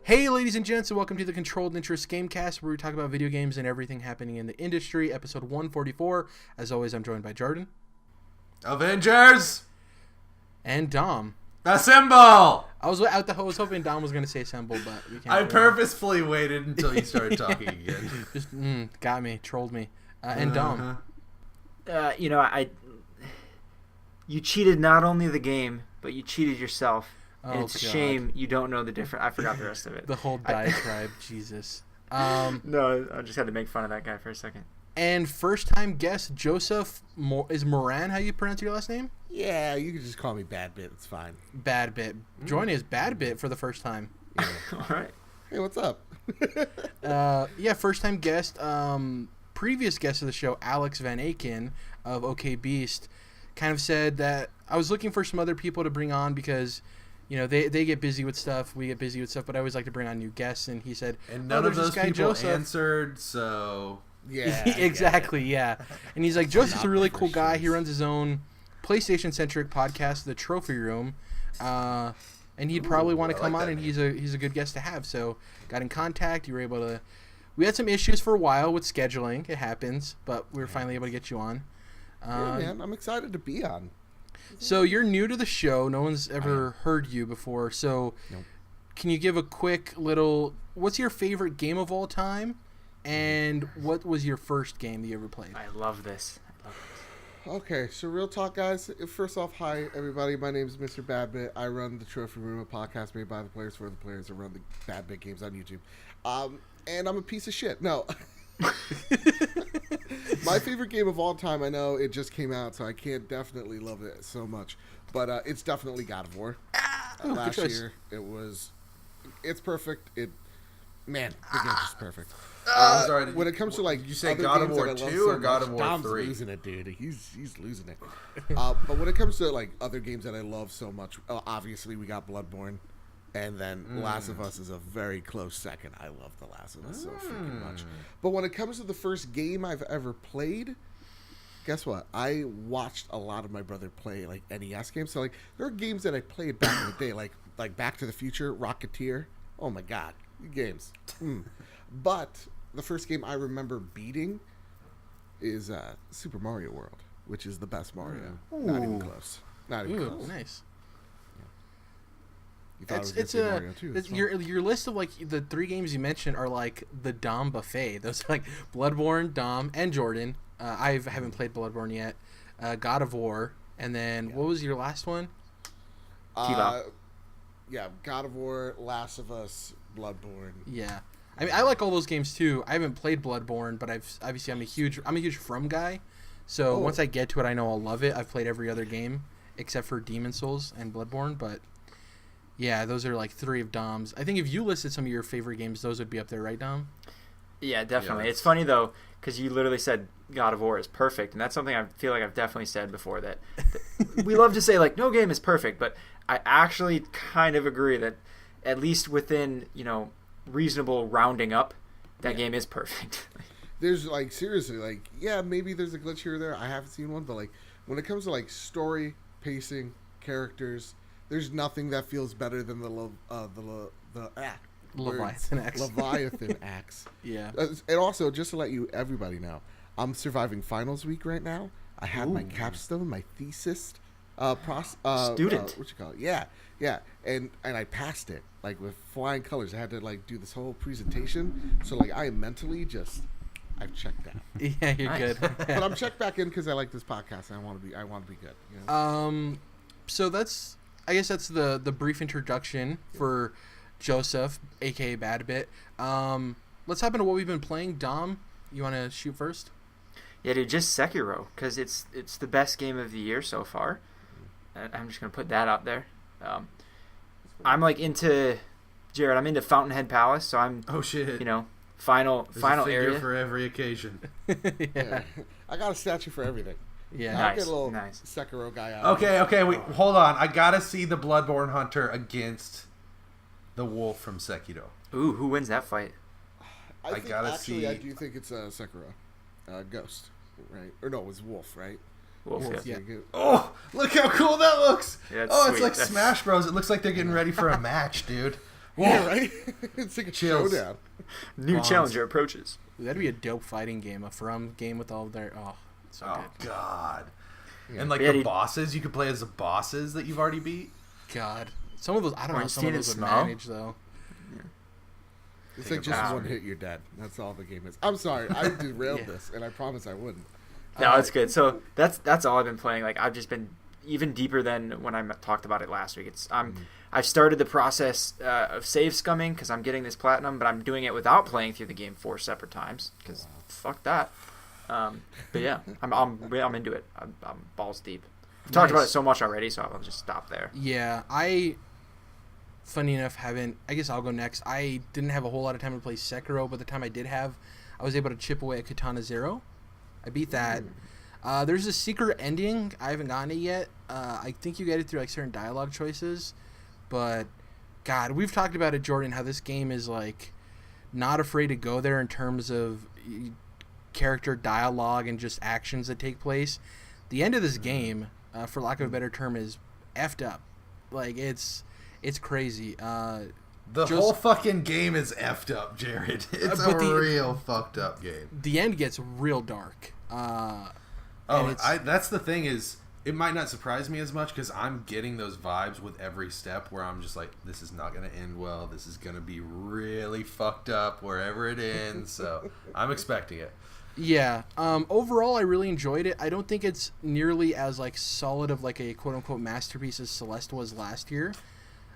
Hey, ladies and gents, and welcome to the Controlled Interest Gamecast, where we talk about video games and everything happening in the industry. Episode 144. As always, I'm joined by Jordan. Avengers! And Dom. Assemble! I was hoping Dom was going to say assemble, but we can't. I purposefully waited until you started talking again. Just got me, trolled me. And Dom. You cheated not only the game, but you cheated yourself. And it's a God. shame you don't know the difference. I forgot the rest of it. The whole diatribe, Jesus. No, I just had to make fun of that guy for a second. And first-time guest, Joseph, is Moran how you pronounce your last name? Yeah, you can just call me Bad Bit. It's fine. Bad Bit. Joining us, Bad Bit, for the first time. Yeah. All right. Hey, what's up? First-time guest. Previous guest of the show, Alex Van Aken of OK Beast, kind of said that I was looking for some other people to bring on because, you know, they get busy with stuff, we get busy with stuff, but I always like to bring on new guests, and he said, and none of those people Joseph answered, so... Yeah. Exactly, yeah. And he's like, Joseph's a really cool guy. He runs his own PlayStation-centric podcast, The Trophy Room, and he'd probably want to come on, and he's a good guest to have. So got in contact. You were able to... We had some issues for a while with scheduling. It happens, but we were finally able to get you on. Yeah, man, I'm excited to be on. So you're new to the show. No one's ever heard you before. So Can you give a quick little... What's your favorite game of all time? And what was your first game that you ever played? I love this. Okay, so real talk, guys. First off, hi, everybody. My name is Mr. Bad Bit. I run the Trophy Room, a podcast made by the players for the players. I run the Bad Bit games on YouTube. And I'm a piece of shit. No. My favorite game of all time, I know it just came out, so I can't definitely love it so much. But it's definitely God of War. Last year, it's perfect. The game's just perfect. Sorry, when it comes to like, you say other God of games War that I love 2 so or God much, of War Dom's 3? losing it, dude. He's losing it. But when it comes to like other games that I love so much, obviously we got Bloodborne, and then Last of Us is a very close second. I love The Last of Us so freaking much. But when it comes to the first game I've ever played, guess what? I watched a lot of my brother play like NES games. So like there are games that I played back in the day, like Back to the Future, Rocketeer. Oh my god, games. But the first game I remember beating is Super Mario World, which is the best Mario. Not even close. Not even close. Nice. You thought it was gonna say Mario too. Your list of like the three games you mentioned are like the Dom buffet. Those are like Bloodborne, Dom, and Jordan. I haven't played Bloodborne yet. God of War, and then what was your last one? Yeah, God of War, Last of Us, Bloodborne. Yeah, I mean I like all those games too. I haven't played Bloodborne, but I'm a huge From guy. So once I get to it, I know I'll love it. I've played every other game except for Demon Souls and Bloodborne, but yeah, those are like three of Dom's. I think if you listed some of your favorite games, those would be up there, right, Dom? Yeah, definitely. Yeah, it's funny though, because you literally said God of War is perfect, and that's something I feel like I've definitely said before. That we love to say like no game is perfect, but I actually kind of agree that at least within reasonable rounding up, that game is perfect. There's like seriously like maybe there's a glitch here or there. I haven't seen one, but like when it comes to like story, pacing, characters, there's nothing that feels better than the Leviathan axe. Yeah. And also, just to let everybody know, I'm surviving finals week right now. I had my capstone, my thesis, student. What you call it? Yeah. And I passed it like with flying colors. I had to like do this whole presentation. So like I am mentally I've checked out. Yeah, you're good. But I'm checked back in because I like this podcast and I want to be good. You know? So I guess that's the brief introduction for Joseph, aka Bad Bit. Let's hop into what we've been playing. Dom, you want to shoot first? Yeah, dude, just Sekiro, because it's the best game of the year so far. I'm just gonna put that out there. I'm like into Jared. I'm into Fountainhead Palace, so I'm final area for every occasion. Yeah. I got a statue for everything. Yeah, I'll get a little Sekiro guy out. Okay, wait, hold on. I gotta see the Bloodborne Hunter against the Wolf from Sekiro. Ooh, who wins that fight? I do think it's Sekiro, Ghost, right? Or no, it was Wolf, right? Wolf. Yeah. Oh, look how cool that looks! Yeah, it's sweet. like Smash Bros. It looks like they're getting ready for a match, dude. Yeah, right? It's like a Chills. showdown. New Bombs. challenger approaches. That'd be a dope fighting game, a From game with all of their so Oh good. God. Yeah. And like Yeah, the he- bosses, you could play as the bosses that you've already beat. God, some of those I don't know. How some of Ornstein and those would Snow? manage though. It's Take like a just bow. one hit, you're dead. That's all the game is. I'm sorry, I derailed Yeah. this, and I promise I wouldn't. No, it's good. So that's all I've been playing. Like I've just been even deeper than when I talked about it last week. I've started the process of save scumming because I'm getting this platinum, but I'm doing it without playing through the game 4 separate times because fuck that. But yeah, I'm into it. I'm balls deep. I've talked about it so much already, so I'll just stop there. Yeah, funny enough, haven't. I guess I'll go next. I didn't have a whole lot of time to play Sekiro, but the time I did have, I was able to chip away at Katana Zero. I beat that. There's a secret ending. I haven't gotten it yet. I think you get it through like certain dialogue choices, but God, we've talked about it, Jordan. How this game is like not afraid to go there in terms of character dialogue and just actions that take place. The end of this game, for lack of a better term, is effed up. Like it's crazy. The whole fucking game is effed up, Jared. It's a but real fucked up game. The end gets real dark. That's the thing is, it might not surprise me as much because I'm getting those vibes with every step where I'm just like, this is not going to end well. This is going to be really fucked up wherever it ends. So I'm expecting it. Yeah. Overall, I really enjoyed it. I don't think it's nearly as like solid of like a quote unquote masterpiece as Celeste was last year.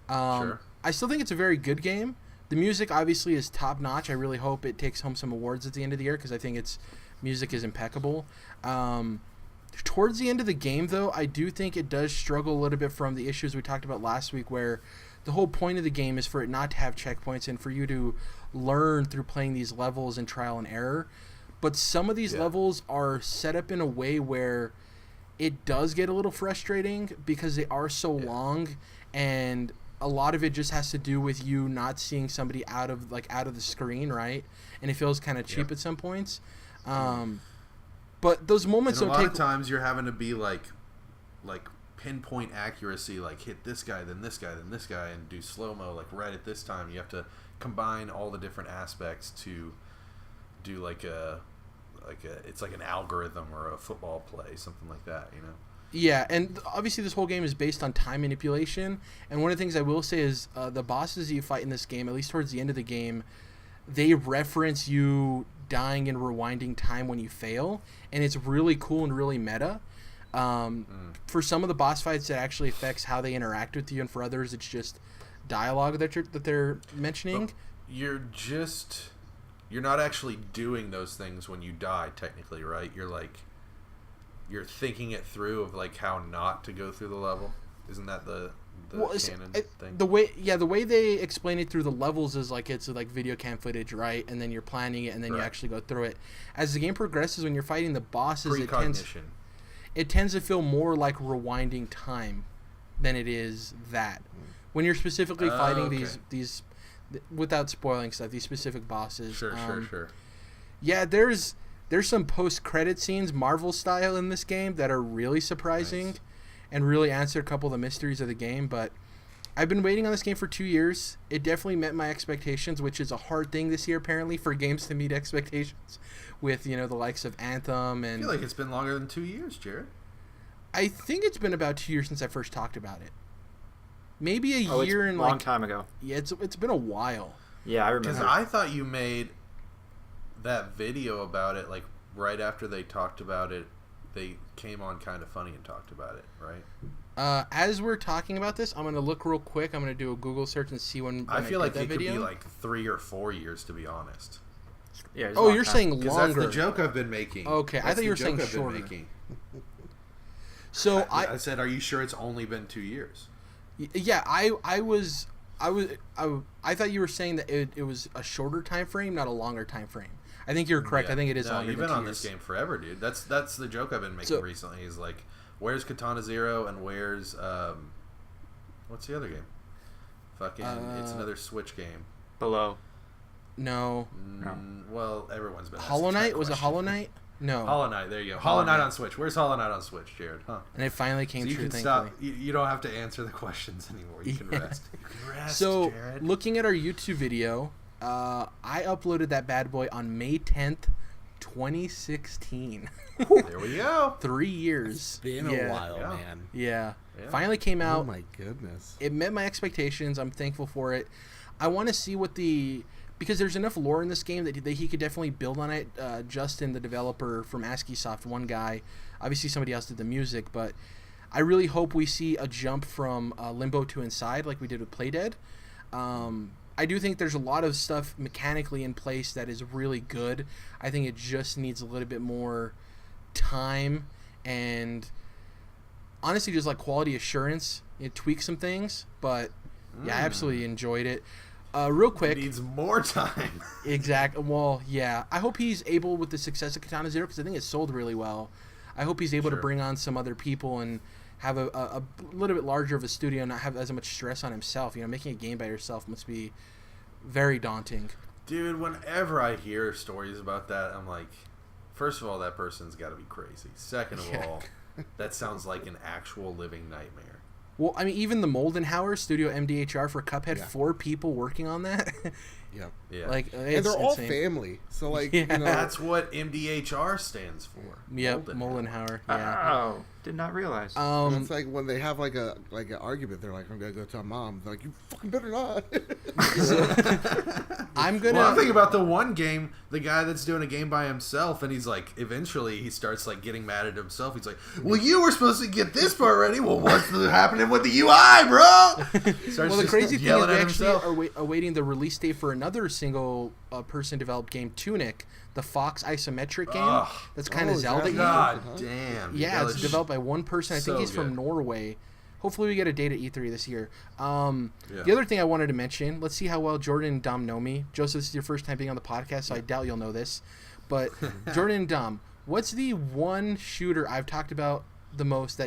Sure. I still think it's a very good game. The music obviously is top notch. I really hope it takes home some awards at the end of the year because I think its music is impeccable. Towards the end of the game, though, I do think it does struggle a little bit from the issues we talked about last week, where the whole point of the game is for it not to have checkpoints and for you to learn through playing these levels and trial and error. But some of these levels are set up in a way where it does get a little frustrating because they are so long, and a lot of it just has to do with you not seeing somebody out of the screen, right? And it feels kind of cheap at some points. But those moments And don't a lot take of times you're having to be like pinpoint accuracy, like hit this guy, then this guy, then this guy, and do slow mo like right at this time. You have to combine all the different aspects to do like it's like an algorithm or a football play, something like that, you know. Yeah, and obviously this whole game is based on time manipulation. And one of the things I will say is the bosses you fight in this game, at least towards the end of the game, they reference you dying and rewinding time when you fail, and it's really cool and really meta. For some of the boss fights, it actually affects how they interact with you, and for others, it's just dialogue that they're mentioning. But you're not actually doing those things when you die, technically, right? You're thinking it through of like how not to go through the level. Isn't that the canon thing? The way they explain it through the levels is like it's like video cam footage, right? And then you're planning it, and then you actually go through it. As the game progresses, when you're fighting the bosses, Precognition. it tends to feel more like rewinding time than it is that. When you're specifically fighting these, without spoiling stuff, these specific bosses. Sure. Yeah, there's some post-credit scenes, Marvel style, in this game that are really surprising and really answer a couple of the mysteries of the game. But I've been waiting on this game for 2 years. It definitely met my expectations, which is a hard thing this year, apparently, for games to meet expectations with, the likes of Anthem. And I feel like it's been longer than 2 years, Jared. I think it's been about 2 years since I first talked about it. Maybe a year and long time ago. Yeah, it's been a while. Yeah, I remember. Because I thought you made that video about it like right after they talked about it. They came on Kind of Funny and talked about it, right? As we're talking about this, I'm gonna look real quick. I'm gonna do a Google search and see when I feel like that it could video. be like 3 or 4 years, to be honest. Yeah, it's a Oh, long you're time. saying Because longer. that's the joke I've been making. Okay, I That's thought you the were saying joke I've been shorter. making. So I said, are you sure it's only been 2 years? Yeah, I thought you were saying that it was a shorter time frame, not a longer time frame. I think you're correct. Yeah. I think it is No, longer you've than been 2 on years. this game forever, dude. That's the joke I've been making recently. Is like, where's Katana Zero and where's what's the other game? Fucking, it's another Switch game. Below. No. Well, everyone's been. Hollow asked that Knight? Was it question. Hollow Knight? No. Hollow Knight. There you go. Hollow Knight on Switch. Where's Hollow Knight on Switch, Jared? Huh? And it finally came So you true. can stop. You don't have to answer the questions anymore. You can rest. You can rest, So, Jared. looking at our YouTube video, I uploaded that bad boy on May 10th, 2016. There we go. 3 years. It's been a while, man. Yeah. Finally came out. Oh my goodness. It met my expectations. I'm thankful for it. I want to see what because there's enough lore in this game that he could definitely build on it. Justin, the developer from ASCII Soft, one guy. Obviously somebody else did the music, but I really hope we see a jump from Limbo to Inside like we did with Playdead. I do think there's a lot of stuff mechanically in place that is really good. I think it just needs a little bit more time and honestly just like quality assurance. It tweaks some things, but yeah, I absolutely enjoyed it. Real quick, It needs more time. exactly. Well, yeah. I hope he's able with the success of Katana Zero because I think it sold really well. I hope he's able to bring on some other people and have a little bit larger of a studio, and not have as much stress on himself. You know, making a game by yourself must be very daunting. Dude, whenever I hear stories about that, I'm like, first of all, that person's got to be crazy. Second of all, that sounds like an actual living nightmare. Well, I mean, even the Moldenhauer Studio MDHR for Cuphead, Yeah. 4 people working on that. Yep. Yeah. Like, And it's they're all insane. family. So, like, Yeah. you know. That's what MDHR stands for. Yep, Moldenhauer. Yeah. Oh, did not realize. It's like when they have like an argument, they're like, "I'm gonna go tell mom." They're like, "You fucking better not." I'm gonna. Well, I'm thinking about the one game, the guy that's doing a game by himself, and he's like, eventually he starts like getting mad at himself. He's like, "Well, you were supposed to get this part ready. Well, what's happening with the UI, bro?" Well, the crazy thing is we yelling at actually himself. are awaiting the release date for another single person developed game, Tunic, the Fox isometric game. Ugh. That's kind of Oh, is that Zelda-y. God damn. Yeah, that it's was developed by one person. I think so he's from good. Norway. Hopefully we get a date at E3 this year. Yeah. The other thing I wanted to mention, let's see how well Jordan and Dom know me. Joseph, this is your first time being on the podcast, so I doubt you'll know this. But Jordan and Dom, what's the one shooter I've talked about the most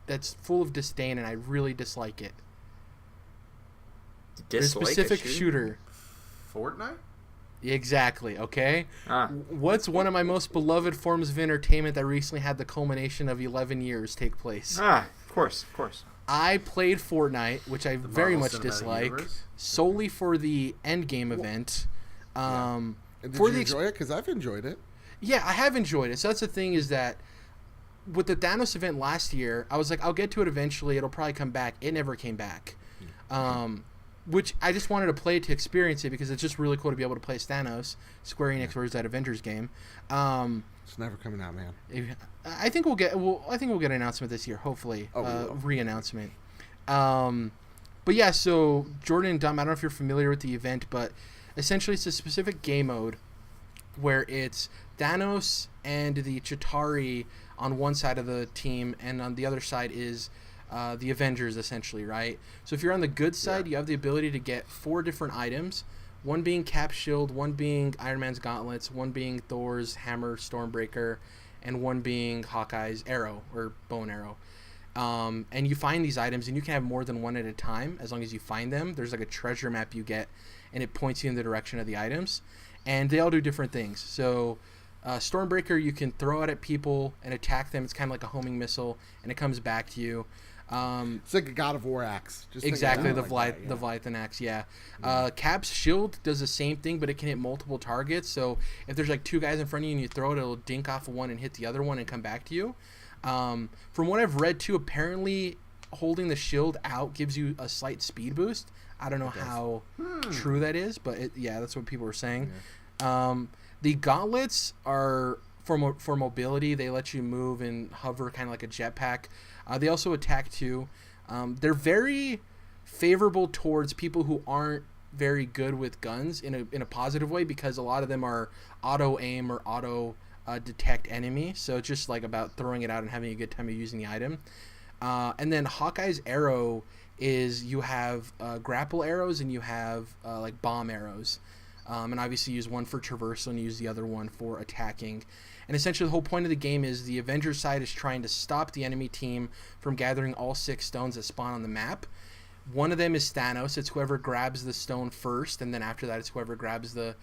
that's full of disdain and I really dislike it? There's a Dislike specific a shooter. Fortnite? Exactly, okay? Ah. What's one of my most beloved forms of entertainment that recently had the culmination of 11 years take place? Of course. I played Fortnite, which I very Marvel much Cinematic dislike, Universe? solely for the endgame event. And did For you the enjoy it? Because I've enjoyed it. Yeah, I have enjoyed it. So that's the thing is that with the Thanos event last year, I was like, I'll get to it eventually. It'll probably come back. It never came back. Which I just wanted to play it to experience it because it's just really cool to be able to play as Thanos. Square Enix versus that Avengers game. It's never coming out, man. I think we'll get an announcement this year, hopefully. Oh, we will. Re-announcement. But yeah, so Jordan and Dom, I don't know if you're familiar with the event, but essentially it's a specific game mode where it's Thanos and the Chitauri on one side of the team, and on the other side is the Avengers, essentially, right? So if you're on the good side, you have the ability to get 4 different items, one being Cap's shield, one being Iron Man's gauntlets, one being Thor's hammer, Stormbreaker, and one being Hawkeye's arrow, or bow and arrow. And you find these items, and you can have more than one at a time as long as you find them. There's like a treasure map you get, and it points you in the direction of the items. And they all do different things. So Stormbreaker, you can throw it at people and attack them. It's kind of like a homing missile, and it comes back to you. It's like a God of War axe. Just think of Exactly, it the like that, the Leviathan axe, yeah. Cap's shield does the same thing, but it can hit multiple targets. So if there's like 2 guys in front of you and you throw it, it'll dink off of one and hit the other one and come back to you. From what I've read too, apparently holding the shield out gives you a slight speed boost. I don't know how true that is, but that's what people were saying. Yeah. The gauntlets are for mobility. They let you move and hover kind of like a jetpack. They also attack too. They're very favorable towards people who aren't very good with guns in a positive way, because a lot of them are auto aim or auto detect enemy. So it's just like about throwing it out and having a good time of using the item. And then Hawkeye's arrow is you have grapple arrows and you have like bomb arrows. And obviously use one for traversal and use the other one for attacking. And essentially the whole point of the game is the Avengers side is trying to stop the enemy team from gathering all 6 stones that spawn on the map. One of them is Thanos. It's whoever grabs the stone first, and then after that it's whoever grabs the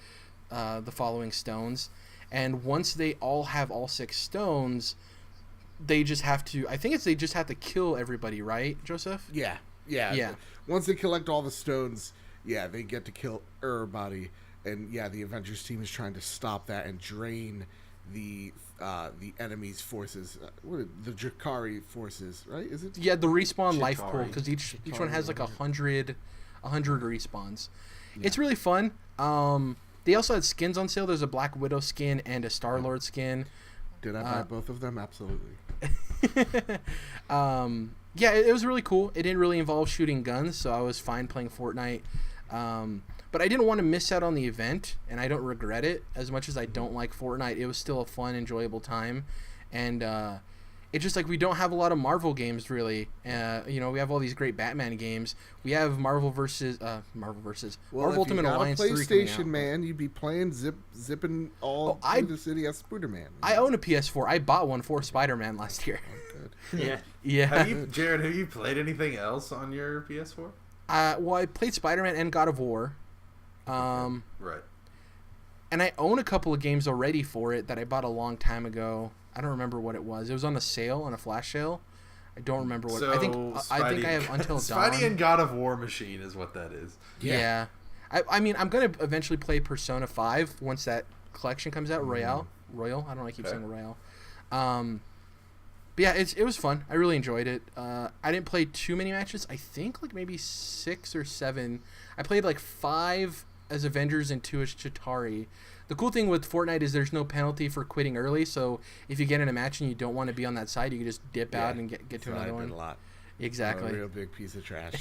following stones. and once they all have all 6 stones, they just have to. I think they just have to kill everybody, right, Joseph? Yeah. Once they collect all the stones, they get to kill everybody, and the Avengers team is trying to stop that and drain the enemy's forces. The Drakari forces, right? Is it? Yeah, the respawn Chitauri. life pool, because each one has like 100 respawns. Yeah. It's really fun. They also had skins on sale. There's a Black Widow skin and a Star-Lord skin. Did I buy both of them? Absolutely. It was really cool. It didn't really involve shooting guns, so I was fine playing Fortnite. But I didn't want to miss out on the event, and I don't regret it. As much as I don't like Fortnite, it was still a fun, enjoyable time. And it's just like we don't have a lot of Marvel games, really. We have all these great Batman games. We have Marvel Ultimate Alliance 3 PlayStation, man, you'd be playing zipping all through the city as Spider-Man. I own a PS4. I bought one for Spider-Man last year. Yeah. Jared, have you played anything else on your PS4? I played Spider-Man and God of War. Right. And I own a couple of games already for it that I bought a long time ago. I don't remember what it was. It was on a sale, on a flash sale. I don't remember what. I think I have Until Dawn. Spidey and God of War machine is what that is. Yeah. I mean, I'm gonna eventually play Persona 5 once that collection comes out. Royal. I don't know. I keep saying Royale. But yeah, it was fun. I really enjoyed it. I didn't play too many matches. I think like maybe 6 or 7. I played like 5 as Avengers and 2 as Chitauri. The cool thing with Fortnite is there's no penalty for quitting early. So if you get in a match and you don't want to be on that side, you can just dip out and get to another one. A lot. Exactly. A real big piece of trash.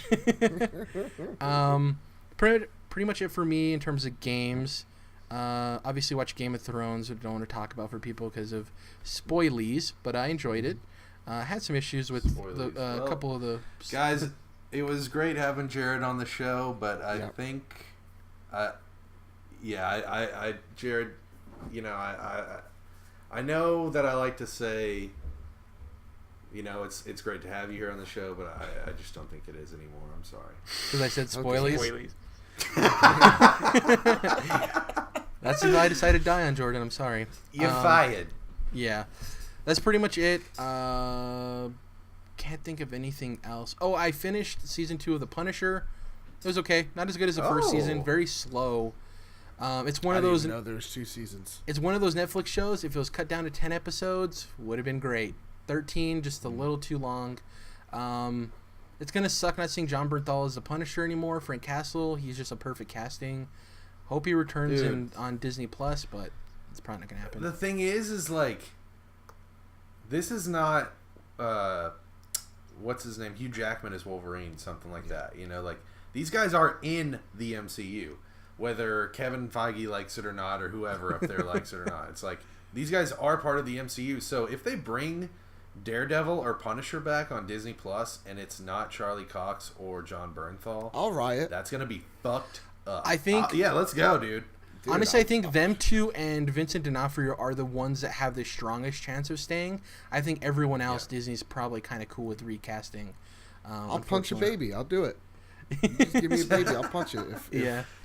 Pretty much it for me in terms of games. Obviously watch Game of Thrones, which I don't want to talk about for people because of spoilies, but I enjoyed it. Had some issues with a couple of the guys. It was great having Jared on the show, but I think, Jared, I know that I like to say, it's great to have you here on the show, but I just don't think it is anymore. I'm sorry. Because I said spoilies. That's the guy I decided to die on, Jordan. I'm sorry. You're fired. Yeah. That's pretty much it. Can't think of anything else. Oh, I finished season 2 of The Punisher. It was okay. Not as good as the first season. Very slow. It's one of those. I didn't even know there's 2 seasons. It's one of those Netflix shows. If it was cut down to 10 episodes, would have been great. 13, just a little too long. It's gonna suck not seeing John Bernthal as the Punisher anymore. Frank Castle, he's just a perfect casting. Hope he returns on Disney Plus, but it's probably not gonna happen. The thing is like, this is not what's his name? Hugh Jackman is Wolverine, something like that. Like these guys are in the MCU, whether Kevin Feige likes it or not, or whoever up there likes it or not. It's like these guys are part of the MCU. So if they bring Daredevil or Punisher back on Disney Plus and it's not Charlie Cox or John Bernthal, I'll riot. That's gonna be fucked up. I think. Let's go, dude. Honestly, I think them two and Vincent D'Onofrio are the ones that have the strongest chance of staying. I think everyone else, Disney's probably kind of cool with recasting. I'll punch a baby. I'll do it. You just give me a baby. I'll punch it.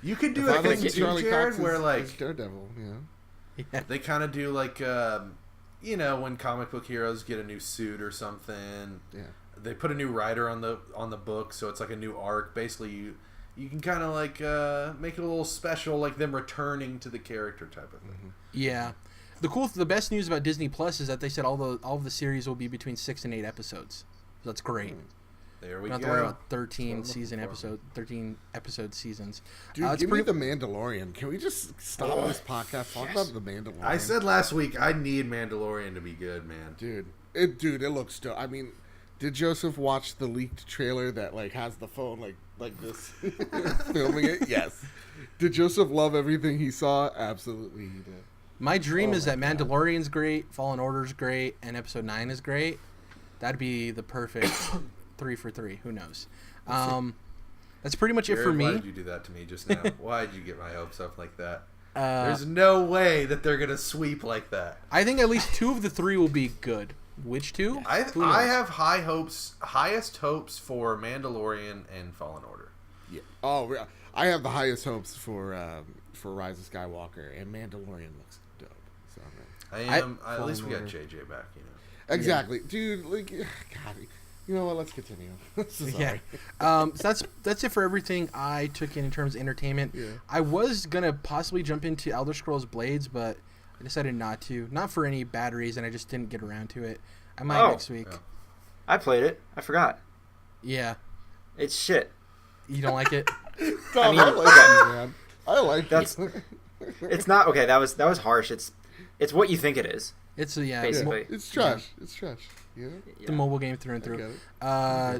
You could do a thing too, Jared, where like Daredevil, they kind of do like when comic book heroes get a new suit or something. Yeah. They put a new writer on the book, so it's like a new arc. Basically, you can kind of like make it a little special, like them returning to the character type of thing. Mm-hmm. Yeah. The best news about Disney Plus is that they said all of the series will be between 6 and 8 episodes. So that's great. There we go. Not to worry about 13 episode seasons. Dude, give me The Mandalorian. Can we just stop this podcast? Talk about The Mandalorian. I said last week I need Mandalorian to be good, man. Dude, it looks dope. I mean, did Joseph watch the leaked trailer that like has the phone like this filming it? Yes. Did Joseph love everything he saw? Absolutely, he did. My dream is that Mandalorian's great, Fallen Order's great, and Episode 9 is great. That'd be the perfect 3 for 3. Who knows? That's pretty much it for me. Why did you do that to me just now? Why did you get my hopes up like that? There's no way that they're gonna sweep like that. I think at least 2 of the 3 will be good. Which 2? I have highest hopes for Mandalorian and Fallen Order. Yeah. Oh, I have the highest hopes for Rise of Skywalker, and Mandalorian looks dope. So I am. At least we got JJ back, you know. Exactly, dude. Like, God, you know what? Let's continue. Yeah. So that's it for everything I took in terms of entertainment. Yeah. I was gonna possibly jump into Elder Scrolls Blades, but I decided not to. Not for any bad reason. I just didn't get around to it. I might next week. Yeah. I played it. I forgot. Yeah. It's shit. You don't like it? Tom, I I mean, like you, man. I like That's- you. It's not okay. That was harsh. It's what you think it is. It's Basically. It's trash. It's trash. Yeah. the mobile game through and I through. get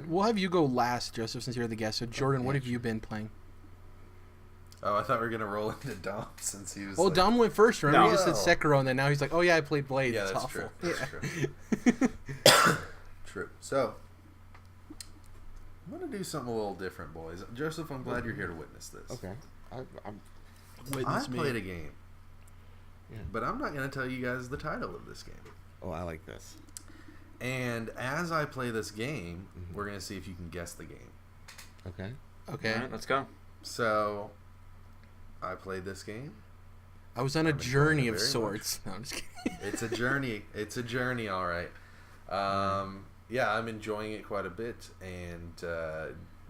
it. We'll have you go last, Joseph, since you're the guest. So Jordan, what have you been playing? Oh, I thought we were gonna roll into Dom since he was. Well, like, Dom went first. Remember, No. he just said Sekiro, and then now he's like, "Oh yeah, I played Blade. Yeah, it's that's awful." true. That's true. True. So, I'm gonna do something a little different, boys. Joseph, I'm glad you're here to witness this. Okay. I'm Witness I me. played a game, Yeah. but I'm not gonna tell you guys the title of this game. Oh, I like this. And as I play this game, we're gonna see if you can guess the game. Okay. Okay. All right, let's go. So, I played this game. I was on a I'm enjoying journey it of very sorts. No, I'm just kidding. It's a journey. It's a journey, all right. Yeah, I'm enjoying it quite a bit, and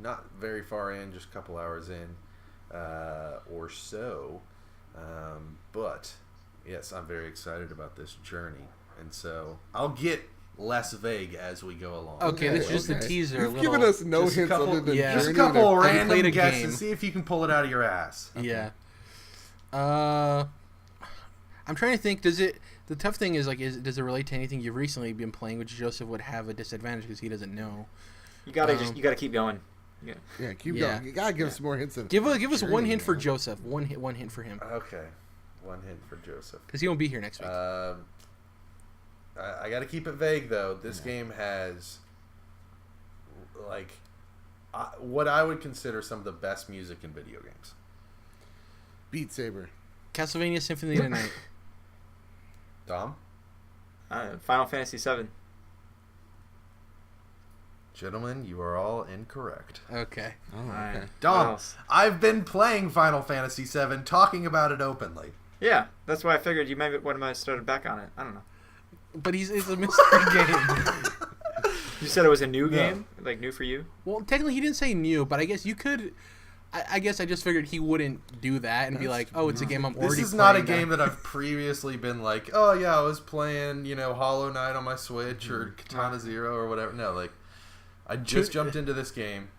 not very far in, just a couple hours in or so. But yes, I'm very excited about this journey, and so I'll get less vague as we go along. Okay, this is just a okay. teaser. You've little- given us no Just a hints couple- other than yeah. Just a journey couple and random played a guesses. game. See if you can pull it out of your ass. Yeah. I'm trying to think. The tough thing is does it relate to anything you've recently been playing, which Joseph would have a disadvantage because he doesn't know. You gotta keep going. Yeah. Yeah, keep Yeah. going. You gotta give us more hints. Than Give us one journey, hint for man. Joseph. One hint for him Okay, one hint for Joseph. because he won't be here next week. I got to keep it vague though. This game has what I would consider some of the best music in video games. Beat Saber. Castlevania Symphony of the Night. Dom, Final Fantasy VII. gentlemen, you are all incorrect. Okay. Oh, All right. okay. What Dom, else? I've been playing Final Fantasy VII, talking about it openly. Yeah, that's why I figured you maybe would have started back on it. I don't know. But it's a mystery game. You said it was a new No. game, like new for you. Well, technically he didn't say new, but I guess you could. I guess I just figured he wouldn't do that and be like, "Oh, it's a game I'm already." This is not a playing game that I've previously been like, oh yeah, I was playing, Hollow Knight on my Switch or Katana Zero or whatever. No, I just jumped into this game,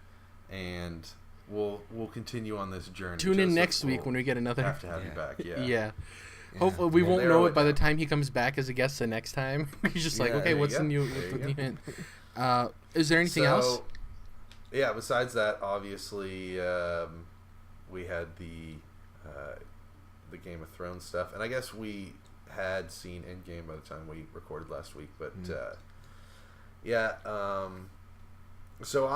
and we'll continue on this journey. Tune in Joseph. next week We'll when we get another. have to have you back. Yeah. Yeah. Hopefully we Well, won't narrow know it it by the down. time he comes back as a guest the next time. He's just like, Yeah, okay, there you what's the go. new? There What's the you new go. hint? Is there anything else? Yeah. Besides that, obviously, we had the Game of Thrones stuff, and I guess we had seen Endgame by the time we recorded last week. But yeah. So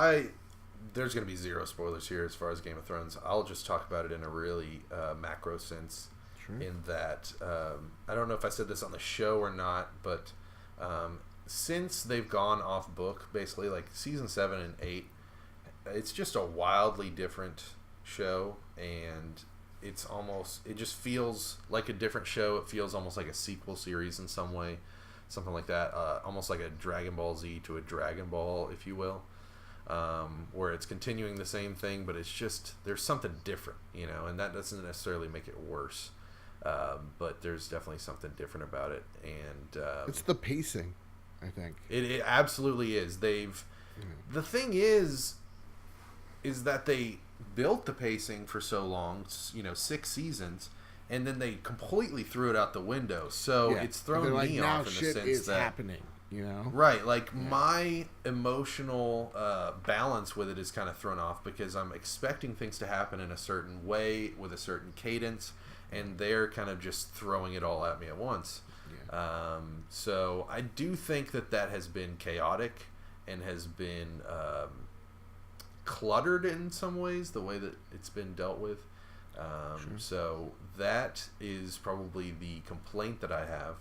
there's going to be zero spoilers here as far as Game of Thrones. I'll just talk about it in a really macro sense. Sure. In that, I don't know if I said this on the show or not, but since they've gone off book, basically, like season 7 and 8, it's just a wildly different show, and it just feels like a different show. It feels almost like a sequel series in some way, something like that, almost like a Dragon Ball Z to a Dragon Ball, if you will. Where it's continuing the same thing, but it's just there's something different, and that doesn't necessarily make it worse. But there's definitely something different about it, and It's the pacing, I think. it absolutely is. The thing is that they built the pacing for so long, 6 seasons, and then they completely threw it out the window. So it's thrown They're like, me now off in the shit sense is that happening. right, my emotional balance with it is kind of thrown off because I'm expecting things to happen in a certain way with a certain cadence, and they're kind of just throwing it all at me at once. Yeah. So I do think that has been chaotic and has been cluttered in some ways, the way that it's been dealt with. Sure. So that is probably the complaint that I have.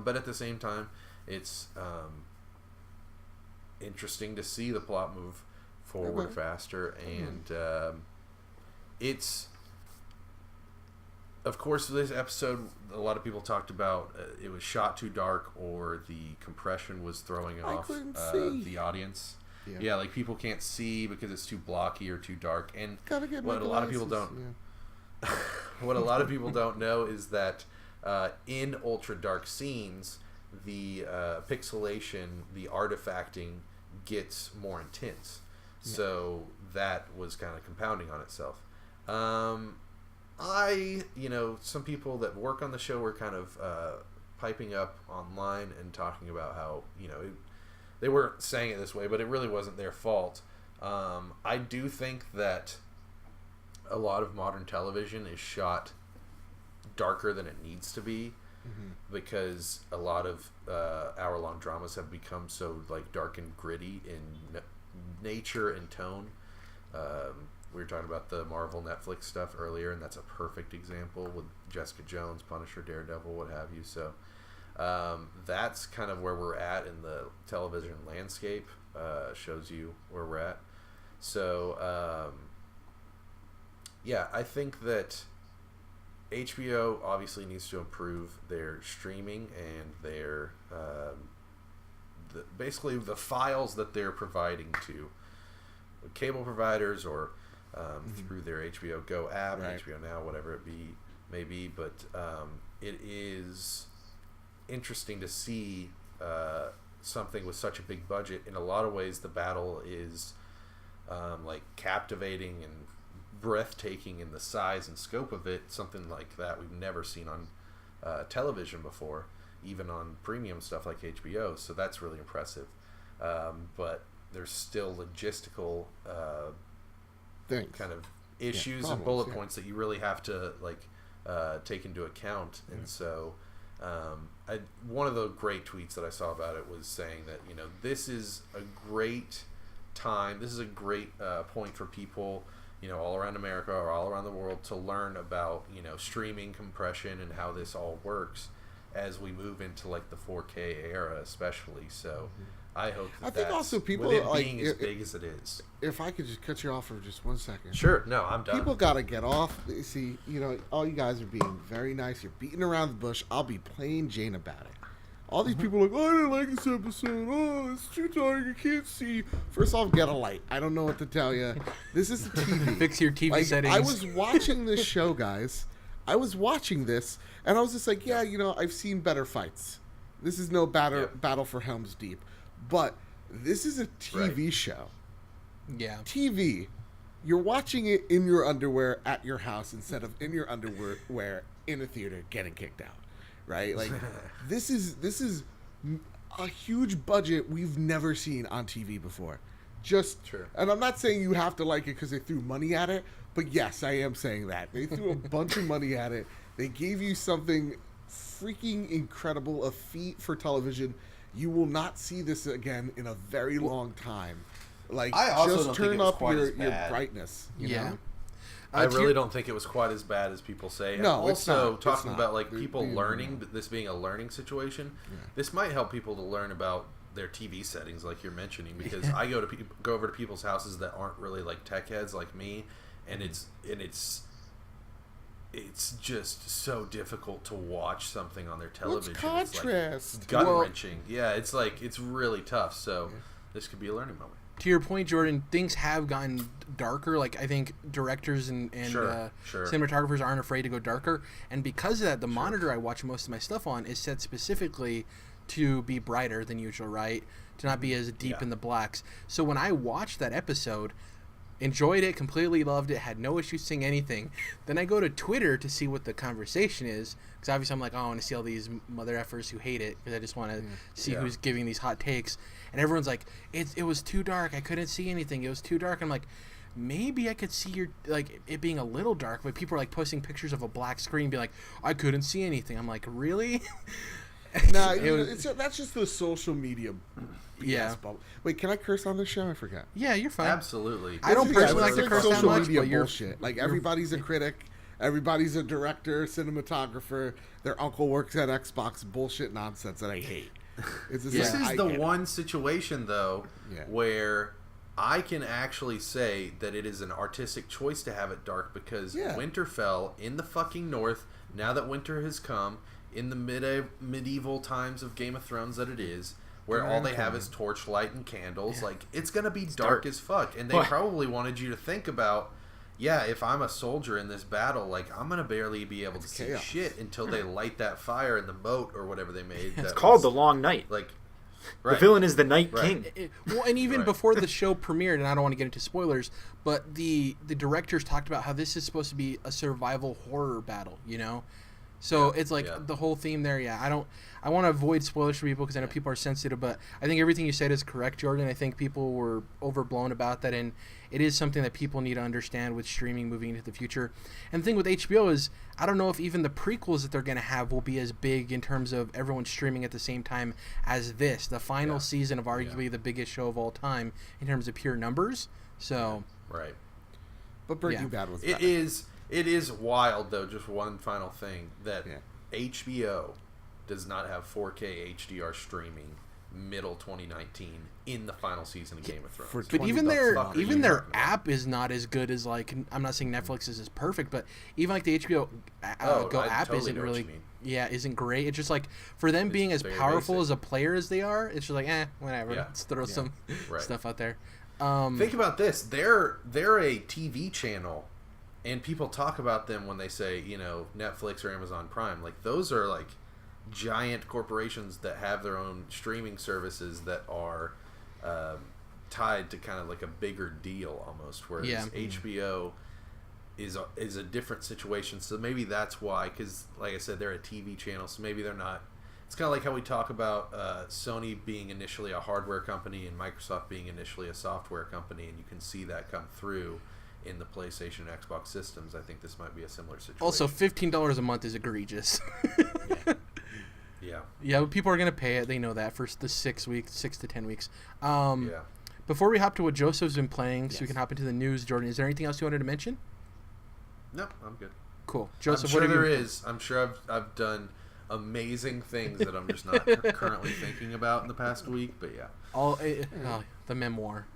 But at the same time, it's interesting to see the plot move forward Okay. Mm-hmm. faster, and it's of course, this episode, a lot of people talked about it was shot too dark, or the compression was throwing off the audience. Yeah, like people can't see because it's too blocky or too dark. And what a lot of people don't, what a lot of people don't know is that in ultra dark scenes, the pixelation, the artifacting gets more intense. So that was kind of compounding on itself. Some people that work on the show were kind of piping up online and talking about how, they weren't saying it this way, but it really wasn't their fault. I do think that a lot of modern television is shot darker than it needs to be, because a lot of hour-long dramas have become so like dark and gritty in nature and tone. We were talking about the Marvel Netflix stuff earlier, and that's a perfect example with Jessica Jones, Punisher, Daredevil, what have you. So that's kind of where we're at in the television landscape. Shows you where we're at. So I think that HBO obviously needs to improve their streaming and their basically the files that they're providing to cable providers or through their HBO Go app, HBO Now, whatever it may be. But it is interesting to see something with such a big budget. In a lot of ways, the battle is like captivating and breathtaking in the size and scope of it. Something like that we've never seen on television before, even on premium stuff like HBO. So that's really impressive. But there's still logistical kind of issues and bullet points that you really have to take into account. And so one of the great tweets that I saw about it was saying that this is a great time, this is a great point for people all around America or all around the world to learn about streaming, compression, and how this all works as we move into like the 4K era especially. So I hope that I think also people with it being as big as it is. If I could just cut you off for just 1 second. Sure. No, I'm done. People got to get off. See, all you guys are being very nice. You're beating around the bush. I'll be plain Jane about it. All these people are like, oh, I didn't like this episode. Oh, it's too dark. I can't see. First off, get a light. I don't know what to tell you. This is a TV. Fix your TV settings. I was watching this show, guys. I was watching this, and I was just like, I've seen better fights. This is no battle for Helm's Deep. But this is a TV show. Yeah. TV. You're watching it in your underwear at your house instead of in your underwear in a theater getting kicked out. Right? Like this is a huge budget we've never seen on TV before. And I'm not saying you have to like it because they threw money at it, but yes, I am saying that. They threw a bunch of money at it. They gave you something freaking incredible, a feat for television. You will not see this again in a very long time. Like, I also just don't turn think it was up quite your as bad. brightness. You know? I really don't think it was quite as bad as people say. No, and it's also not. talking It's about not. people learning, this being a learning situation. This might help people to learn about their TV settings, like you're mentioning, because I go over to people's houses that aren't really like tech heads like me, and it's just so difficult to watch something on their television. What's contrast? It's like gut wrenching. It's really tough. So this could be a learning moment. To your point, Jordan, things have gotten darker. Like, I think directors and cinematographers aren't afraid to go darker. And because of that, the monitor I watch most of my stuff on is set specifically to be brighter than usual, right? To not be as deep in the blacks. So when I watched that episode, enjoyed it, completely loved it, had no issues seeing anything. Then I go to Twitter to see what the conversation is, because obviously I'm like, oh, I want to see all these mother effers who hate it, because I just want to see who's giving these hot takes. And everyone's like, it was too dark, I couldn't see anything, it was too dark. I'm like, maybe I could see it being a little dark, but people are like posting pictures of a black screen, being like, I couldn't see anything. I'm like, really? Nah, that's just the social media BS bubble. Wait, can I curse on this show? I forgot. Yeah, you're fine. Absolutely. I don't personally like to curse that social much, media but you're bullshit. Like, everybody's a critic, everybody's a director, cinematographer, their uncle works at Xbox, bullshit nonsense that I hate. This is the one situation, though, where I can actually say that it is an artistic choice to have it dark, because Winterfell in the fucking north now that winter has come, in the medieval times of Game of Thrones that it is, where all they have is torchlight and candles, like, it's going to be dark as fuck. And they probably wanted you to think about, if I'm a soldier in this battle, like, I'm going to barely be able to see shit until they light that fire in the moat or whatever they made. It's called The Long Night. Like, the villain is the Night King. And even before the show premiered, and I don't want to get into spoilers, but the directors talked about how this is supposed to be a survival horror battle, you know? So it's like the whole theme there. I want to avoid spoilers for people because I know people are sensitive, but I think everything you said is correct, Jordan. I think people were overblown about that, and it is something that people need to understand with streaming moving into the future. And the thing with HBO is, I don't know if even the prequels that they're going to have will be as big in terms of everyone streaming at the same time as this, the final season of arguably the biggest show of all time in terms of pure numbers. So but Breaking Bad was better. It is wild, though, just one final thing, that HBO does not have 4K HDR streaming middle 2019 in the final season of Game of Thrones. But even their app is not as good as, like, I'm not saying Netflix is as perfect, but even like the HBO Go app isn't really isn't great. It's just like, for them being as powerful as a player as they are, it's just like, whatever. Let's throw some stuff out there. Think about this. They're a TV channel. And people talk about them when they say, Netflix or Amazon Prime. Like, those are, like, giant corporations that have their own streaming services that are tied to kind of like a bigger deal almost. Whereas HBO is a different situation. So maybe that's why, because, like I said, they're a TV channel. So maybe they're not. It's kind of like how we talk about Sony being initially a hardware company and Microsoft being initially a software company. And you can see that come through in the PlayStation and Xbox systems. I think this might be a similar situation. Also, $15 a month is egregious. But people are going to pay it. They know that for the 6 to 10 weeks. Before we hop to what Joseph's been playing, so we can hop into the news, Jordan, is there anything else you wanted to mention? No, I'm good. Cool. Joseph, I'm sure there is. I'm sure I've done amazing things that I'm just not currently thinking about in the past week, but the memoir.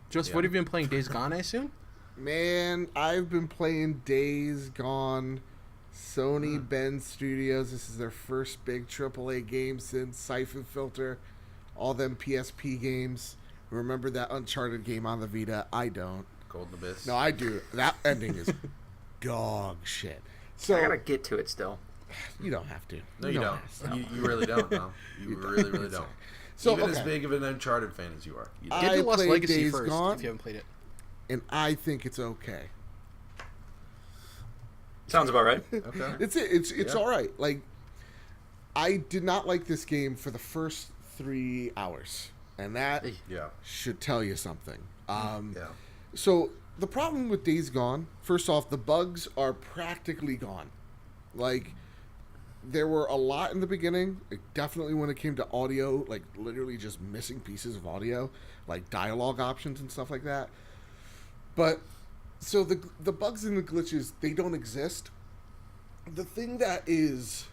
Joseph, what have you been playing? Days Gone, I assume? Man, I've been playing Days Gone. Sony Bend Studios. This is their first big AAA game since Siphon Filter. All them PSP games. Remember that Uncharted game on the Vita? I don't. Golden Abyss. No, I do. That ending is dog shit. So I gotta get to it still. You don't have to. No, you don't. You really don't, no. You really, really don't. So, even as big of an Uncharted fan as you are. Get to Lost Legacy Days first Gone, if you haven't played it. And I think it's okay. Sounds about right. Okay. It's all right. Like, I did not like this game for the first 3 hours, and that should tell you something. So the problem with Days Gone, first off, the bugs are practically gone. Like, there were a lot in the beginning, like, definitely when it came to audio, like literally just missing pieces of audio, like dialogue options and stuff like that. But so the bugs and the glitches, they don't exist. The thing that is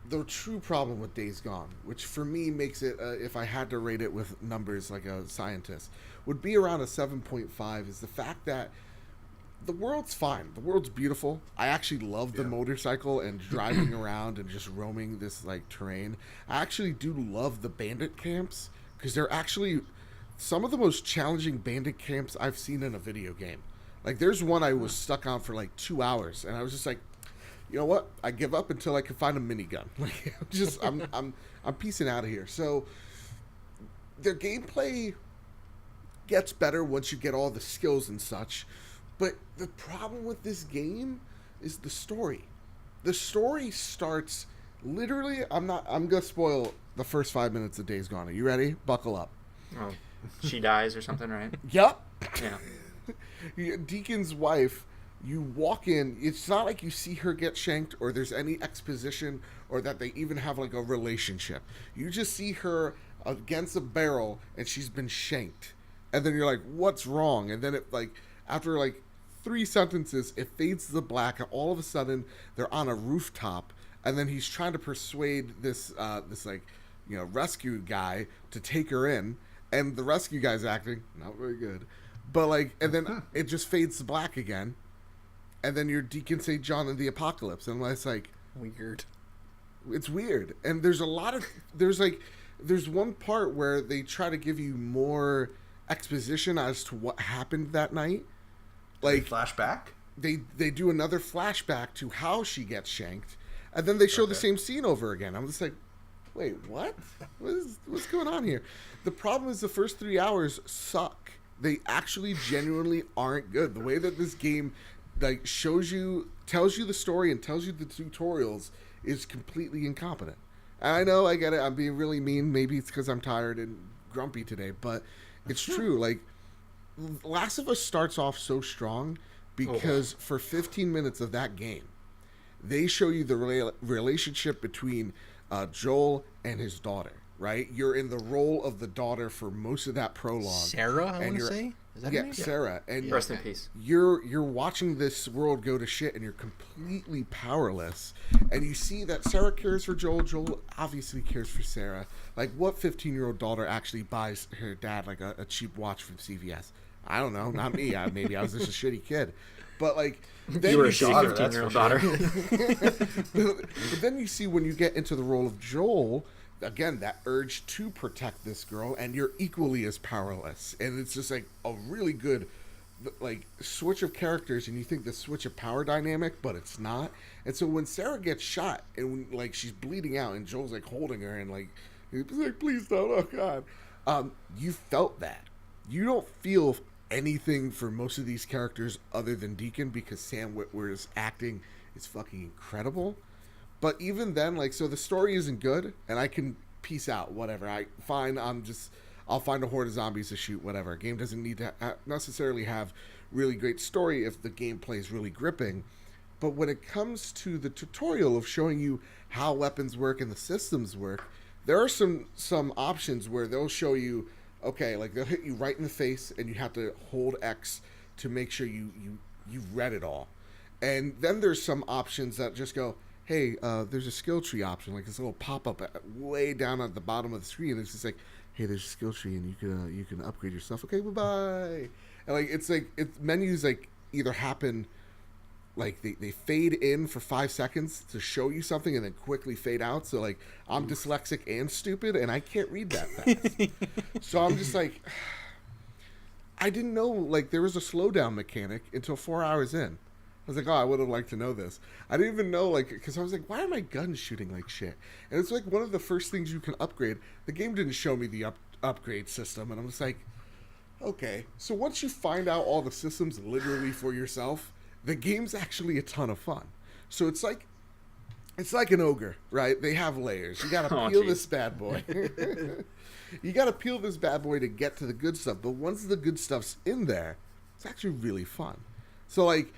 the true problem with Days Gone, which for me makes it, if I had to rate it with numbers like a scientist, would be around a 7.5, is the fact that the world's fine. The world's beautiful. I actually love the motorcycle and driving around and just roaming this like terrain. I actually do love the bandit camps because they're actually some of the most challenging bandit camps I've seen in a video game. Like, there's one I was stuck on for like 2 hours, and I was just like, you know what? I give up until I can find a minigun. Like, I'm piecing out of here. So their gameplay gets better once you get all the skills and such. But the problem with this game is the story. The story starts literally. I'm gonna spoil the first 5 minutes of Days Gone. Are you ready? Buckle up. Oh, she dies or something, right? Yep. Yeah. Deacon's wife. You walk in. It's not like you see her get shanked, or there's any exposition, or that they even have like a relationship. You just see her against a barrel, and she's been shanked. And then you're like, "What's wrong?" And then it like after like 3 sentences, it fades to the black, and all of a sudden they're on a rooftop, and then he's trying to persuade this like, you know, rescue guy to take her in, and the rescue guy's acting not very good, but like, and then it just fades to black again, and then you're Deacon St. John in the Apocalypse, and it's like weird. It's weird, and there's there's one part where they try to give you more exposition as to what happened that night. Like flashback. They do another flashback to how she gets shanked, and then they show the same scene over again. I'm just like, wait, what? What's going on here? The problem is the first 3 hours suck. They actually genuinely aren't good. The way that this game like tells you the story and tells you the tutorials is completely incompetent. And I know, I get it. I'm being really mean. Maybe it's because I'm tired and grumpy today, but it's true. Like, Last of Us starts off so strong because for 15 minutes of that game, they show you the relationship between Joel and his daughter, right? You're in the role of the daughter for most of that prologue. Sarah, I want to say? Is that her name? Sarah. And rest in peace. You're watching this world go to shit, and you're completely powerless. And you see that Sarah cares for Joel. Joel obviously cares for Sarah. Like, what 15-year-old daughter actually buys her dad like a cheap watch from CVS? I don't know. Not me. Maybe I was just a shitty kid. But like, then you were a shitty 15-year-old daughter. But then you see when you get into the role of Joel, again, that urge to protect this girl, and you're equally as powerless. And it's just like a really good like switch of characters, and you think the switch of power dynamic, but it's not. And so when Sarah gets shot and when like she's bleeding out and Joel's like holding her and like he's like, please don't, oh god, you felt that. You don't feel anything for most of these characters other than Deacon, because Sam Witwer's acting is fucking incredible. But even then, like, so the story isn't good, and I can peace out, whatever. I'll find a horde of zombies to shoot, whatever. A game doesn't need to necessarily have really great story if the gameplay is really gripping. But when it comes to the tutorial of showing you how weapons work and the systems work, there are some options where they'll show you, okay, like they'll hit you right in the face, and you have to hold X to make sure you've read it all. And then there's some options that just go, hey, there's a skill tree option, like this little pop-up way down at the bottom of the screen. It's just like, hey, there's a skill tree, and you can upgrade your stuff. Okay, bye-bye. And like it's menus like either happen, like they fade in for 5 seconds to show you something and then quickly fade out. So like I'm dyslexic and stupid, and I can't read that fast. So I'm just like, I didn't know like there was a slowdown mechanic until 4 hours in. I was like, oh, I would have liked to know this. I didn't even know, like, because I was like, why are my guns shooting like shit? And it's like one of the first things you can upgrade. The game didn't show me the upgrade system, and I'm just like, okay. So once you find out all the systems literally for yourself, the game's actually a ton of fun. So it's like an ogre, right? They have layers. You got to peel this bad boy. You got to peel this bad boy to get to the good stuff. But once the good stuff's in there, it's actually really fun. So, like,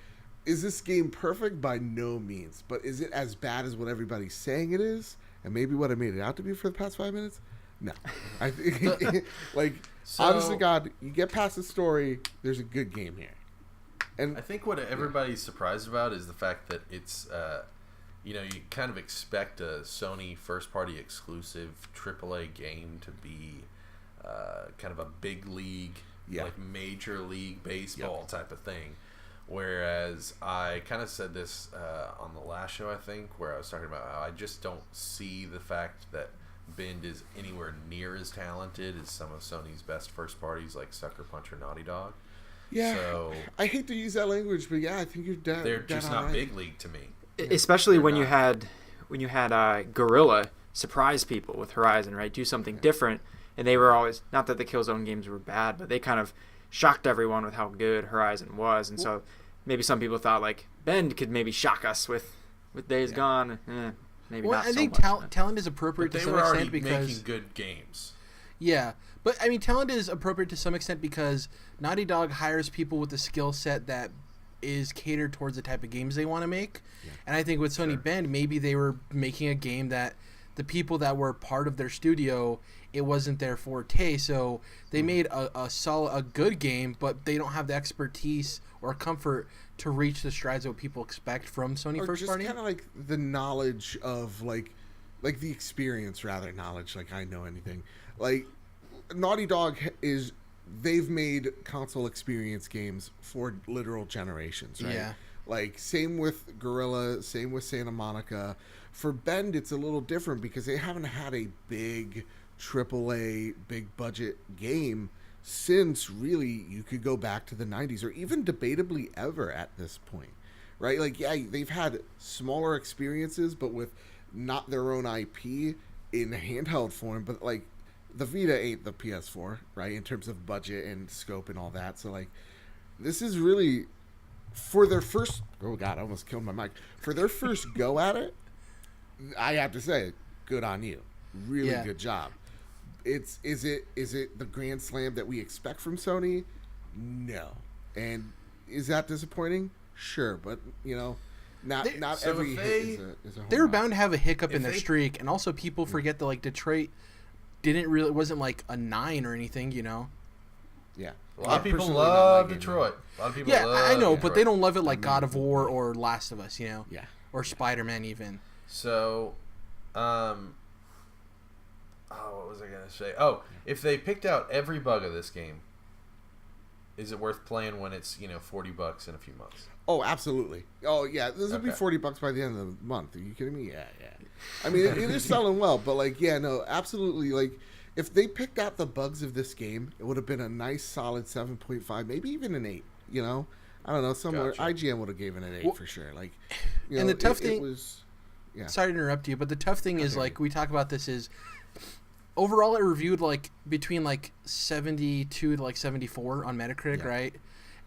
is this game perfect? By no means. But is it as bad as what everybody's saying it is? And maybe what I made it out to be for the past 5 minutes? No. I think, like, honest to God, you get past the story, there's a good game here. And I think what everybody's surprised about is the fact that it's, you kind of expect a Sony first-party exclusive AAA game to be kind of a big league, like Major League Baseball type of thing. Whereas I kind of said this on the last show, I think, where I was talking about how I just don't see the fact that Bend is anywhere near as talented as some of Sony's best first parties like Sucker Punch or Naughty Dog. Yeah, so I hate to use that language, but yeah, I think you're dead. They're just not big league to me. Especially when you had Guerrilla surprise people with Horizon, right? Do something different, and they were always, not that the Killzone games were bad, but they kind of shocked everyone with how good Horizon was, and so maybe some people thought like Bend could maybe shock us with Days Gone. Maybe not. I think so much, talent is appropriate to some extent because making good games. Yeah, but I mean, talent is appropriate to some extent because Naughty Dog hires people with a skill set that is catered towards the type of games they want to make. Yeah. And I think with Sony Bend, maybe they were making a game that the people that were part of their studio, it wasn't their forte, so they made a good game, but they don't have the expertise or comfort to reach the strides of what people expect from Sony first party. Or just kind of like the knowledge of like the experience, rather knowledge. Like I know anything. Like Naughty Dog they've made console experience games for literal generations, right? Yeah. Like, same with Gorilla, same with Santa Monica. For Bend, it's a little different because they haven't had a big AAA, big budget game since really you could go back to the 90s or even debatably ever at this point, right? Like, yeah, they've had smaller experiences, but with not their own IP in handheld form, but like the Vita ain't the PS4, right? In terms of budget and scope and all that. So like, this is really for their first, oh God, I almost killed my mic. For their first go at it, I have to say, good on you. Really good job. Is it the grand slam that we expect from Sony? No. And is that disappointing? Sure, but not so every hit is a home They're run. bound to have a hiccup in their streak, and also people forget that like Detroit wasn't like a 9 or anything, Yeah. A lot of people personally love not my game. Detroit. A lot of people Yeah, love I know, Detroit. but they don't love it like God of War or Last of Us, Yeah. or Spider-Man even. So, what was I going to say? Oh, if they picked out every bug of this game, is it worth playing when it's, $40 in a few months? Oh, absolutely. Oh, yeah. This would be $40 by the end of the month. Are you kidding me? Yeah. I mean, it is selling well, but like, yeah, no, absolutely. Like, if they picked out the bugs of this game, it would have been a nice, solid 7.5, maybe even an 8. I don't know. Somewhere Gotcha. IGN would have given it 8 for sure. Like, and the tough thing it was. Yeah. Sorry to interrupt you, but the tough thing is like we talk about this is overall it reviewed like between like 72 to like 74 on Metacritic, right?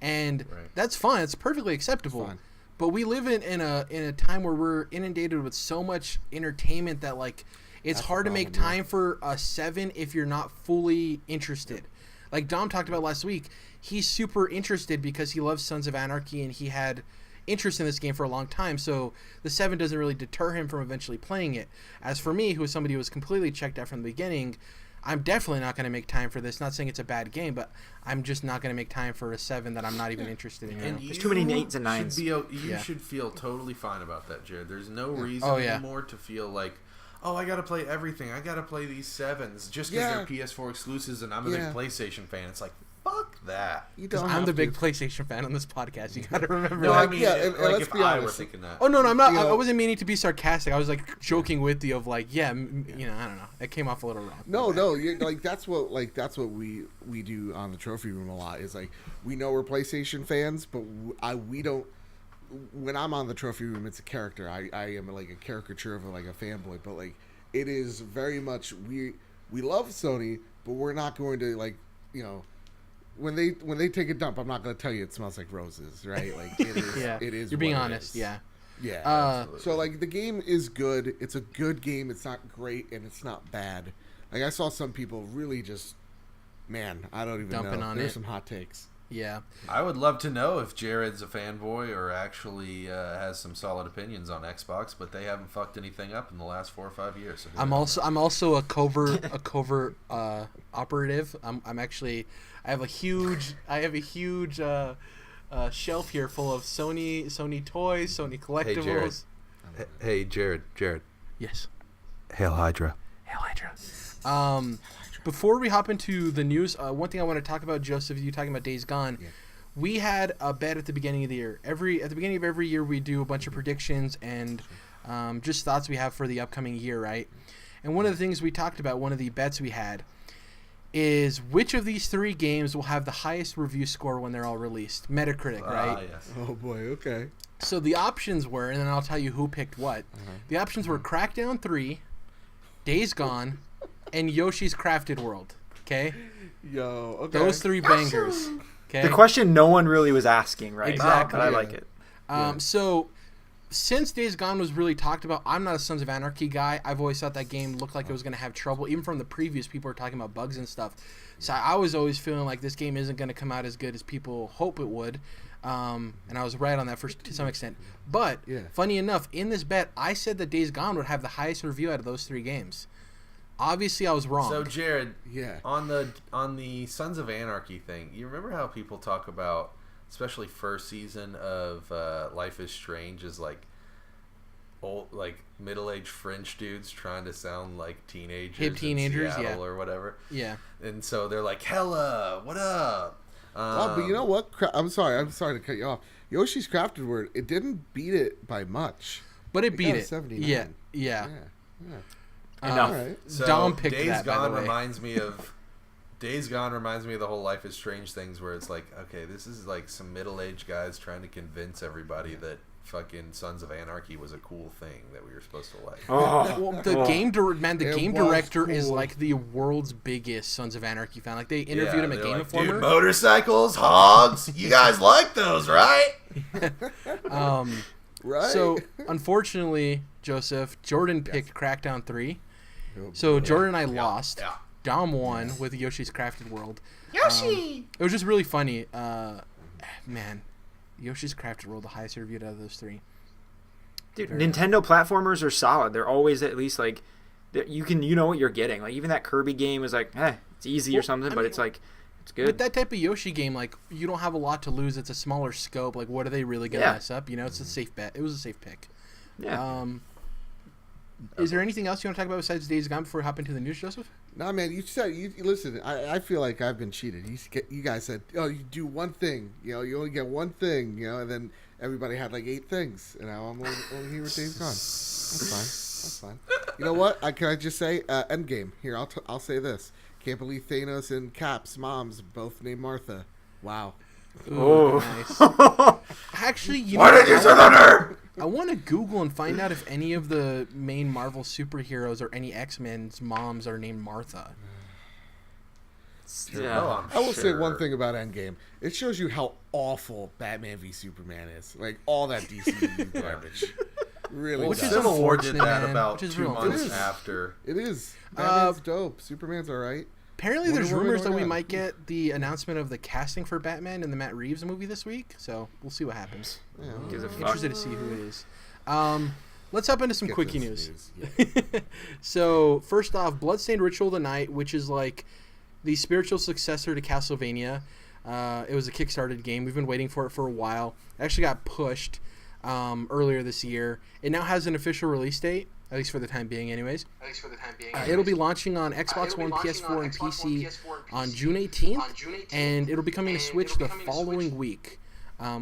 And that's fine. It's perfectly acceptable. Fine. But we live in a time where we're inundated with so much entertainment that like it's That's hard the to make problem, time for a 7 if you're not fully interested. Like Dom talked about last week, he's super interested because he loves Sons of Anarchy and he had interest in this game for a long time, so the 7 doesn't really deter him from eventually playing it. As for me, who is somebody who was completely checked out from the beginning, I'm definitely not going to make time for this. Not saying it's a bad game, but I'm just not going to make time for a 7 that I'm not even interested in. And There's too many 8s and 9s. You should feel totally fine about that, Jared. There's no reason Oh, anymore to feel like, oh, I got to play everything. I got to play these 7s just because they're PS4 exclusives and I'm a big PlayStation fan. It's like, fuck that. You don't I'm have the big to. PlayStation fan on this podcast. You got to remember No, that. I mean, and let's if be I were honest. thinking that. Oh no, I'm not. You know- I wasn't meaning to be sarcastic. I was like joking with you of like, I don't know. It came off a little wrong. No, like that's what we do on the trophy room a lot. Is like we know we're PlayStation fans, but we don't. When I'm on the trophy room, it's a character. I am like a caricature of like a fanboy, but like it is very much we love Sony, but we're not going to like when they take a dump, I'm not going to tell you it smells like roses, right? Like it is. It is. You're being what it honest. is. Yeah. Yeah. So like the game is good. It's a good game. It's not great and it's not bad. Like I saw some people really just, man, I don't even Dumping know. on There's it. some hot takes. Yeah. I would love to know if Jared's a fanboy or actually has some solid opinions on Xbox, but they haven't fucked anything up in the last 4 or 5 years. So I'm also a covert operative. I'm actually I have a huge shelf here full of Sony toys, Sony collectibles. Hey, Jared. Yes. Hail Hydra. Before we hop into the news, one thing I want to talk about, Joseph, you talking about Days Gone. Yeah. We had a bet at the beginning of the year. At the beginning of every year, we do a bunch of predictions and just thoughts we have for the upcoming year, right? And one of the things we talked about, one of the bets we had, is which of these 3 games will have the highest review score when they're all released? Metacritic, right? Yes. Oh boy, okay. So the options were, and then I'll tell you who picked what. The options were Crackdown 3, Days Gone, and Yoshi's Crafted World. Okay? Yo, okay. Those 3 bangers. Okay? The question no one really was asking, right? Exactly. But I like it. So, since Days Gone was really talked about, I'm not a Sons of Anarchy guy. I've always thought that game looked like it was going to have trouble. Even from the previews, people were talking about bugs and stuff. So I was always feeling like this game isn't going to come out as good as people hope it would. And I was right on that to some extent. But, funny enough, in this bet, I said that Days Gone would have the highest review out of those 3 games. Obviously, I was wrong. So, Jared, on the Sons of Anarchy thing, you remember how people talk about, especially first season of Life is Strange, is like old, like middle-aged French dudes trying to sound like teenagers, hip teenagers, in Seattle or whatever. Yeah. And so they're like, "Hella, what up?" But you know what? I'm sorry to cut you off. Yoshi's Crafted World, it didn't beat it by much. But it beat it. 79. Yeah. Enough. Right. So Dom picked Days that, by Gone the way. reminds me of the whole Life is Strange things where it's like, okay, this is like some middle-aged guys trying to convince everybody that fucking Sons of Anarchy was a cool thing that we were supposed to like. Well, the game director is cool. like the world's biggest Sons of Anarchy fan. Like they interviewed him at they're Game like, Informer. dude, motorcycles, hogs, you guys like those, right? Right. So unfortunately, Joseph, Jordan picked Crackdown 3. Oh, So boy. Jordan and I lost. Yeah. Dom won with Yoshi's Crafted World. Yoshi! It was just really funny. Man, Yoshi's Crafted World, the highest reviewed out of those three. Dude, Nintendo platformers are solid. They're always at least like you know what you're getting. Like even that Kirby game is like, it's easy or something, but it's like it's good. With that type of Yoshi game, like you don't have a lot to lose. It's a smaller scope. Like what are they really gonna mess up? You know, it's a safe bet. It was a safe pick. Yeah. Is there anything else you want to talk about besides Days Gone before we hop into the news, Joseph? No, man, listen, I feel like I've been cheated. You guys said, oh, you do one thing, you only get one thing, and then everybody had like 8 things, and now I'm only here with Days Gone. That's fine. You know what? Can I just say, Endgame. Here, I'll say this. Can't believe Thanos and Cap's moms both named Martha. Wow. Ooh, nice. Actually, Why did you say that name? I want to Google and find out if any of the main Marvel superheroes or any X-Men's moms are named Martha. Yeah. I will say one thing about Endgame. It shows you how awful Batman v Superman is. Like, all that DC garbage. Really Which does. is Civil War unfortunate, did that man. about Which is 2 real months unfortunate. after. It is. Batman's dope. Superman's alright. Apparently, there's Wonder Woman rumors that or we not. might get the announcement of the casting for Batman in the Matt Reeves movie this week. So we'll see what happens. Yeah, Gives a fuck. Interested to see who it is. Let's hop into some get quickie this news. Yeah. So first off, Bloodstained Ritual of the Night, which is like the spiritual successor to Castlevania. It was a Kickstarted game. We've been waiting for it for a while. It actually got pushed earlier this year. It now has an official release date, at least for the time being anyways. It'll be launching on Xbox One, PS4, and PC on June 18th, and it'll be coming to Switch the following week,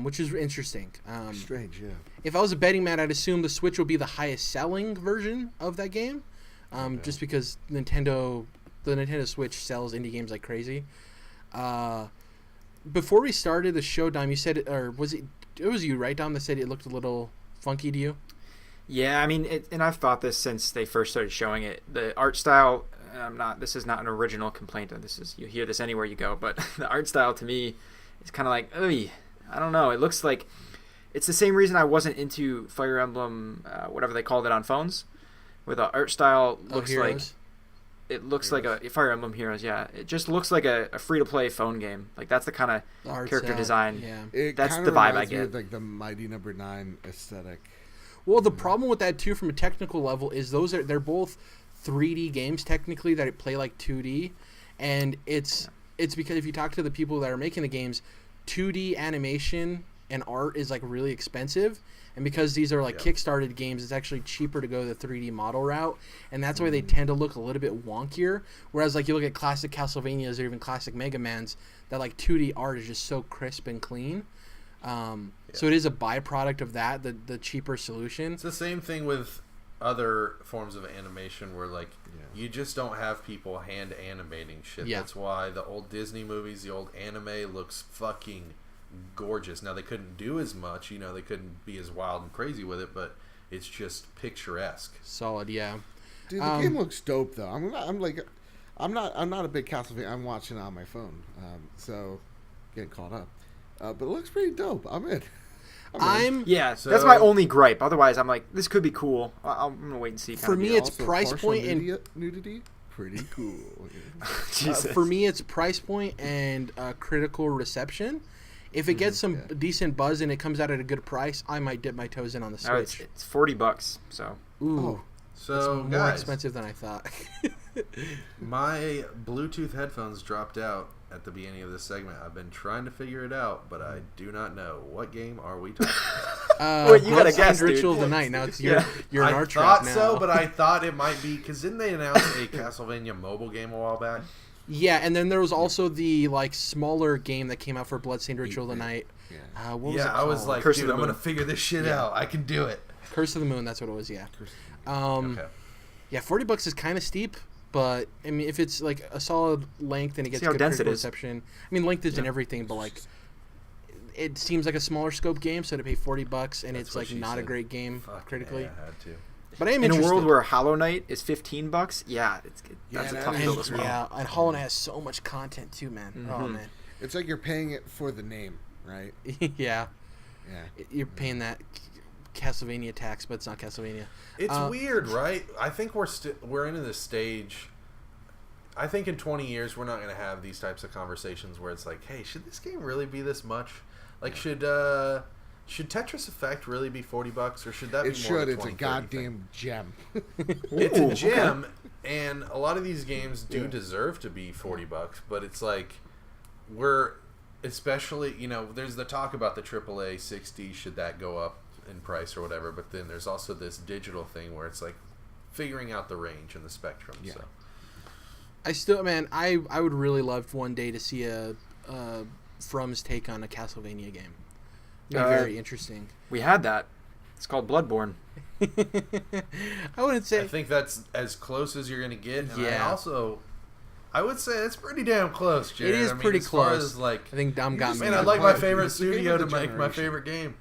which is interesting. Strange, yeah. If I was a betting man, I'd assume the Switch will be the highest selling version of that game, just because the Nintendo Switch sells indie games like crazy. Before we started the show, Dom, you said, or was it was you, right, Dom, that said it looked a little funky to you? Yeah, I mean, and I've thought this since they first started showing it. The art style, this is not an original complaint. You hear this anywhere you go, but the art style to me is kind of like, I don't know. It looks like it's the same reason I wasn't into Fire Emblem, whatever they called it on phones, where the art style looks like it looks like a Fire Emblem Heroes. Yeah, it just looks like a free to play phone game. Like that's the kind of character design. Yeah. That's the vibe I get. Of, like the Mighty Number 9 aesthetic. Well, the problem with that too, from a technical level, is they're both 3D games technically that play like 2D, and it's because if you talk to the people that are making the games, 2D animation and art is like really expensive, and because these are like Kickstarted games, it's actually cheaper to go the 3D model route, and that's why they tend to look a little bit wonkier. Whereas like you look at classic Castlevanias or even classic Mega Mans, that like 2D art is just so crisp and clean. So it is a byproduct of that, the cheaper solution. It's the same thing with other forms of animation where like you just don't have people hand animating shit. Yeah. That's why the old Disney movies, the old anime looks fucking gorgeous. Now they couldn't do as much, they couldn't be as wild and crazy with it, but it's just picturesque. Solid, yeah. Dude, the game looks dope though. I'm not a big Castlevania. I'm watching it on my phone, so getting caught up. But it looks pretty dope. I'm in. That's my only gripe. Otherwise, I'm like, this could be cool. I'm gonna wait and see. For me, it's price point and nudity. Pretty cool. For me, it's price point and critical reception. If it gets some decent buzz and it comes out at a good price, I might dip my toes in on the Switch. It's $40. So So it's more guys, expensive than I thought. my Bluetooth headphones dropped out at the beginning of this segment. I've been trying to figure it out, but I do not know. What game are we talking about? Wait, you gotta guess, dude. Ritual of the Night. Now it's you're an I art thought track now. so, but I thought it might be because didn't they announce a Castlevania mobile game a while back? Yeah, and then there was also the like smaller game that came out for Bloodstained Ritual of the Night. Yeah. What was it I called? was like, Curse dude, of the I'm gonna Moon. figure this shit out. I can do it. Curse of the Moon. That's what it was. Yeah. Okay. Yeah, $40 is kind of steep, but I mean, if it's like a solid length and it gets See how good dense it critical is. reception, I mean, length isn't everything, but like, it seems like a smaller scope game, so to pay $40 and That's it's what like she not a said. great game Fuck critically. yeah, I had to. But I am In a interested. world where Hollow Knight is $15, yeah, that's a that tough is pill to true. swallow. Yeah, and Hollow Knight has so much content too, man. Oh man. It's like you're paying it for the name, right? Yeah, Yeah. you're paying that Castlevania tax, but it's not Castlevania. It's weird, right? I think we're into this stage. I think in 20 years we're not going to have these types of conversations where it's like, hey, should this game really be this much? Like, should Tetris Effect really be $40, or should that be It more should. the It's a 20, 30 thing? goddamn gem. It's a Ooh, gem, and a lot of these games do deserve to be $40, but it's like especially, there's the talk about the AAA 60, should that go up in price or whatever, but then there's also this digital thing where it's like figuring out the range and the spectrum. Yeah. So I would really love one day to see a From's take on a Castlevania game. It'd be very interesting. We had that. It's called Bloodborne. I wouldn't say. I think that's as close as you're going to get. And Yeah. I would say it's pretty damn close, Jared. It is pretty as far close. as, like, I think Dom got me. man, on I'd that. like my It's favorite the game studio of to the make my generation. favorite game.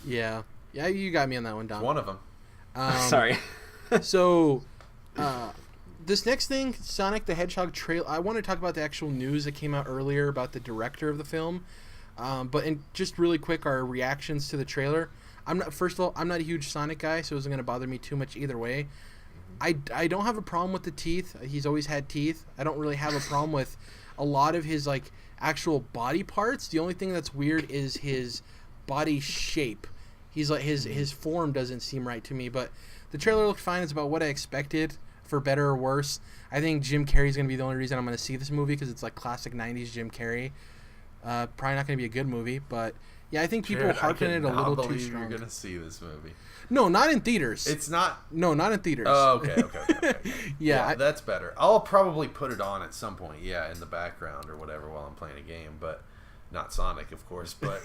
Yeah, you got me on that one, Dom. One of them. Sorry. So, this next thing, Sonic the Hedgehog trailer. I want to talk about the actual news that came out earlier about the director of the film. Just really quick, our reactions to the trailer. First of all, I'm not a huge Sonic guy, so it wasn't going to bother me too much either way. I don't have a problem with the teeth. He's always had teeth. I don't really have a problem with a lot of his like actual body parts. The only thing that's weird is his body shape. He's like his form doesn't seem right to me, but the trailer looked fine. It's about what I expected, for better or worse. I think Jim Carrey's going to be the only reason I'm going to see this movie, because it's like classic 90s Jim Carrey. Probably not going to be a good movie, but yeah, I think people Jared, harping it a little too strong. You're going to see this movie. No, not in theaters. It's not. No, not in theaters. Oh, okay. Yeah, that's better. I'll probably put it on at some point, in the background or whatever while I'm playing a game, but not Sonic, of course. But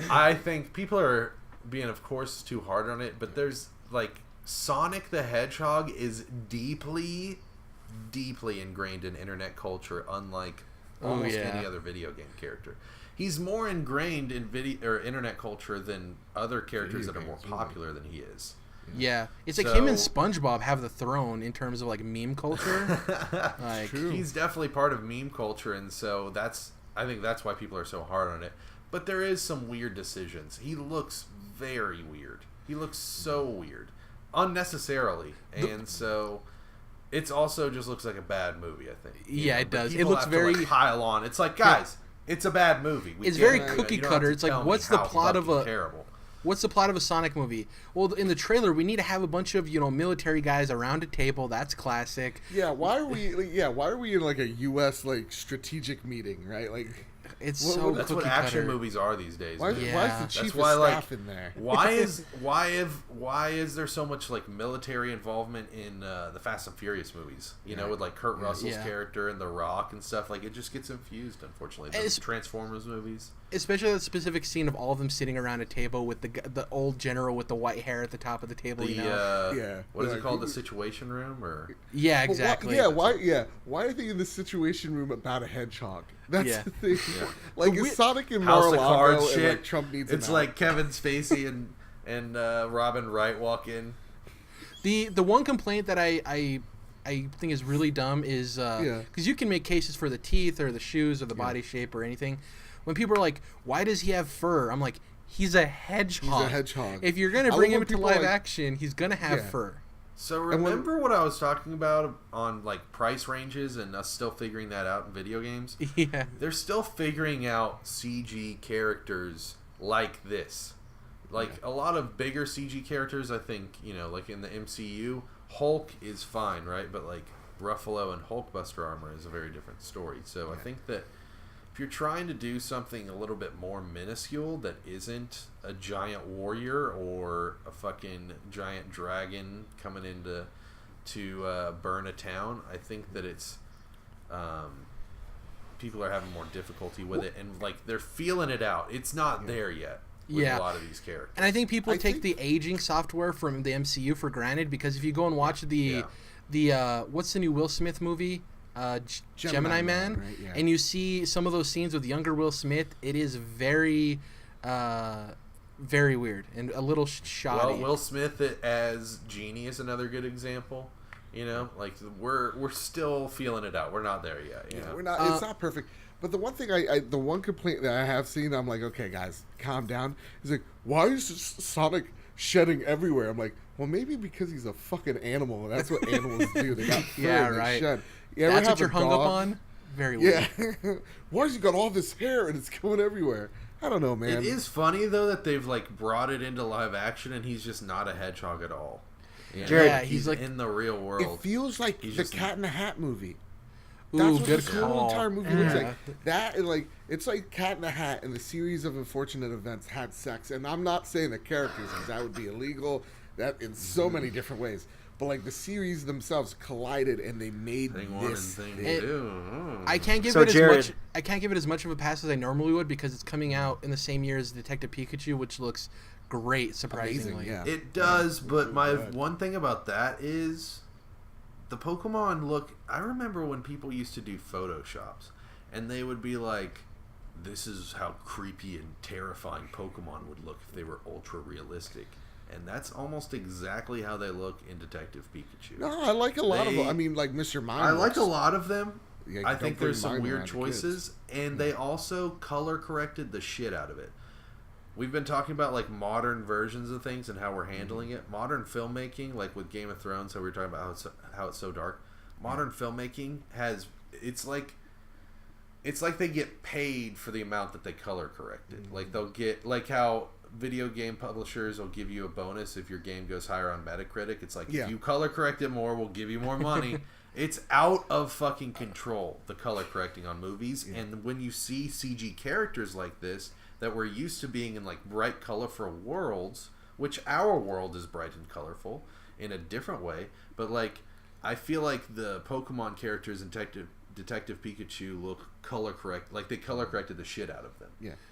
I think people are being, of course, too hard on it, but there's, like, Sonic the Hedgehog is deeply, deeply ingrained in internet culture, unlike almost any other video game character. He's more ingrained in video or internet culture than other characters that are more popular than he is. Yeah, it's like him and SpongeBob have the throne in terms of like meme culture. Like, he's definitely part of meme culture, and so I think that's why people are so hard on it. But there is some weird decisions. He looks very weird. He looks so weird, unnecessarily, and so it's also just looks like a bad movie. I think. Yeah, it does. It People looks have to, very like, pile on. It's like, guys. It's a bad movie. It's very cookie cutter. It's like, what's the plot of a terrible? What's the plot of a Sonic movie? Well, in the trailer, we need to have a bunch of military guys around a table. That's classic. Yeah, why are we in like a U.S. like strategic meeting, right? Like, it's What- so That's what cookie action cutter. movies are these days. why, man. Yeah. why is the That's chief why, of like, staff in there? why is there so much like military involvement in the Fast and Furious movies? With like Kurt Russell's character and The Rock and stuff. Like, it just gets infused, unfortunately. The Transformers movies, Especially the specific scene of all of them sitting around a table with the old general with the white hair at the top of the table. what is Like, it called? The Situation Room, or Yeah, But exactly. why are they in the Situation Room about a hedgehog? That's Yeah. the thing. Like, The is Sonic and House of Mar-a-Lago Cards and shit? like Trump needs It's him like out. Kevin Spacey and Robin Wright walk in. The one complaint that I think is really dumb is because you can make cases for the teeth or the shoes or the body shape or anything. When people are like, "Why does he have fur?" I'm like, "He's a hedgehog. He's a hedgehog. If you're gonna I bring love him when to people live like- action, he's gonna have Yeah. fur." So when- remember what I was talking about on like price ranges and us still figuring that out in video games? Yeah. They're still figuring out CG characters like this. Like a lot of bigger CG characters, I think, like in the MCU, Hulk is fine, right? But like Ruffalo and Hulkbuster armor is a very different story. So I think that if you're trying to do something a little bit more minuscule that isn't a giant warrior or a fucking giant dragon coming in to burn a town, I think that it's people are having more difficulty with it, and like they're feeling it out. It's not there yet with a lot of these characters. And I think people take the aging software from the MCU for granted, because if you go and watch the what's the new Will Smith movie? Gemini Man, right? Yeah. And you see some of those scenes with younger Will Smith. It is very, very weird and a little shoddy. Well, Will Smith as Genie is another good example. You know, like we're still feeling it out. We're not there yet. You know? We're not. It's not perfect. But the one thing the one complaint that I have seen, I'm like, okay, guys, calm down. He's like, why is Sonic shedding everywhere? I'm like, well, maybe because he's a fucking animal, and that's what animals do. They got fur and they shed. You That's what you're hung up on? Very weird. Yeah. Why has he got all this hair and it's going everywhere? I don't know, man. It is funny, though, that they've like brought it into live action, and he's just not a hedgehog at all. Yeah, he's like in the real world. It feels like the Cat in the Hat movie. Ooh, That's what good this whole entire movie looks Yeah. like. That and like it's like Cat in the Hat and the series of unfortunate events had sex, and I'm not saying the characters, because that would be illegal. That in so many different ways. But like the series themselves collided, and they made this thing. I can't give it as much. I can't give it as much of a pass as I normally would, because it's coming out in the same year as Detective Pikachu, which looks great, surprisingly. Amazing, yeah. It does, but my one thing about that is the Pokemon look. I remember when people used to do Photoshops, and they would be like, "This is how creepy and terrifying Pokemon would look if they were ultra realistic." And that's almost exactly how they look in Detective Pikachu. No, I like a lot of them. I mean, like Mr. Mime. I like a lot of them. Yeah, I think there's some Mime weird around choices, and they also color corrected the shit out of it. We've been talking about like modern versions of things and how we're handling it. Modern filmmaking, like with Game of Thrones, how we were talking about how it's so dark. Modern filmmaking has it's like they get paid for the amount that they color corrected. Like they'll get like how video game publishers will give you a bonus if your game goes higher on Metacritic. It's like if you color correct it more, we'll give you more money. It's out of fucking control, the color correcting on movies. And when you see CG characters like this that we're used to being in like bright colorful worlds, which our world is bright and colorful in a different way, but like I feel like the Pokemon characters in Detective Pikachu look color correct, like they color corrected the shit out of them.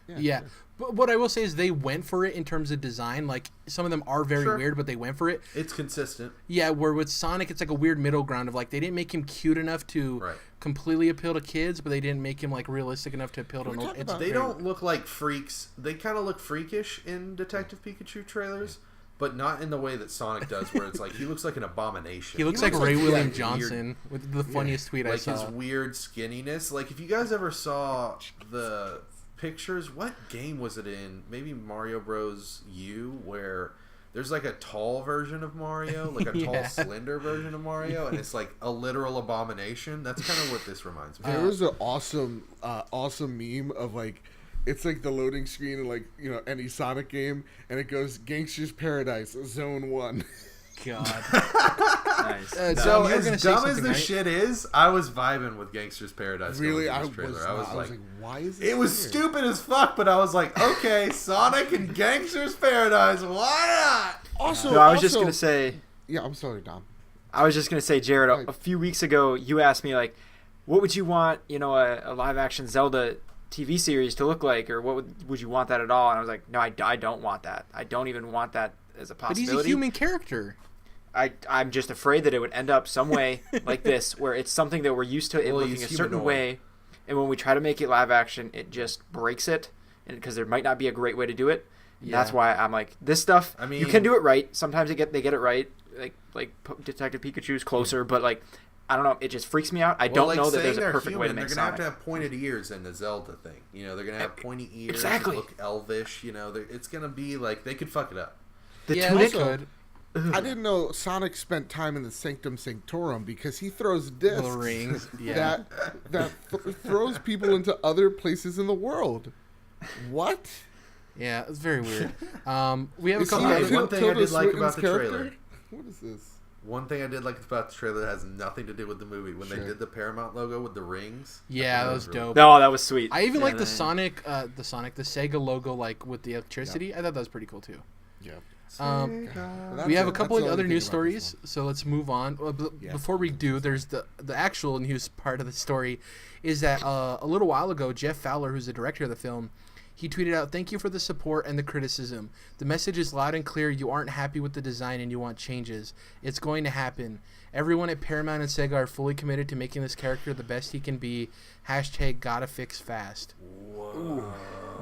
Yeah. But what I will say is they went for it in terms of design. Like some of them are very weird, but they went for it. It's consistent. Yeah, where with Sonic, it's like a weird middle ground of like they didn't make him cute enough to completely appeal to kids, but they didn't make him like realistic enough to appeal to. They don't look like freaks. They kind of look freakish in Detective Pikachu trailers. But not in the way that Sonic does, where it's like he looks like an abomination. He looks like Ray William Johnson with the funniest tweet I saw. Like his weird skinniness. Like if you guys ever saw the pictures, what game was it in? Maybe Mario Bros. U, where there's like a tall version of Mario, like a tall, slender version of Mario, and it's like a literal abomination. That's kind of what this reminds me. There was an awesome meme of like. It's like the loading screen in like, you know, any Sonic game, and it goes Gangster's Paradise, Zone 1. God. Nice. So as dumb as this shit is, I was vibing with Gangster's Paradise. Really, I was like, why is this it was stupid as fuck, but I was like, okay, Sonic and Gangster's Paradise, why not? Also, no, I was just gonna say. Yeah, I'm sorry, Dom. I was just gonna say, Jared. A few weeks ago, you asked me like, what would you want, you know, a live action Zelda TV series to look like, or what would you want that at all? And I was like, no, I don't want that. I don't even want that as a possibility. But he's a human character. I'm just afraid that it would end up some way like this, where it's something that we're used to it looking a certain way, and when we try to make it live action, it just breaks it, and because there might not be a great way to do it. That's why I'm like, this stuff. I mean, you can do it right. Sometimes they get it right. Like Detective Pikachu's closer, but like. I don't know. It just freaks me out. I don't know that there's a perfect way to make Sonic. They're going to have pointed ears in the Zelda thing. You know, they're going to have pointy ears. Exactly. Look elvish. You know, it's going to be like they could fuck it up. The tunic could. I didn't know Sonic spent time in the Sanctum Sanctorum because he throws discs the rings. that throws people into other places in the world. What? Yeah, it's very weird. We have a couple. One thing I did like about the trailer. What is this? One thing I did like about the trailer that has nothing to do with the movie, when they did the Paramount logo with the rings. Yeah, that was dope. No, that was sweet. I even like the Sega logo, like with the electricity. I thought that was pretty cool too. Yeah. We have a couple of other news stories, so let's move on. Before we do, there's the actual news part of the story is that a little while ago, Jeff Fowler, who's the director of the film, he tweeted out, "Thank you for the support and the criticism. The message is loud and clear. You aren't happy with the design and you want changes. It's going to happen. Everyone at Paramount and Sega are fully committed to making this character the best he can be. Hashtag gotta fix fast." Whoa.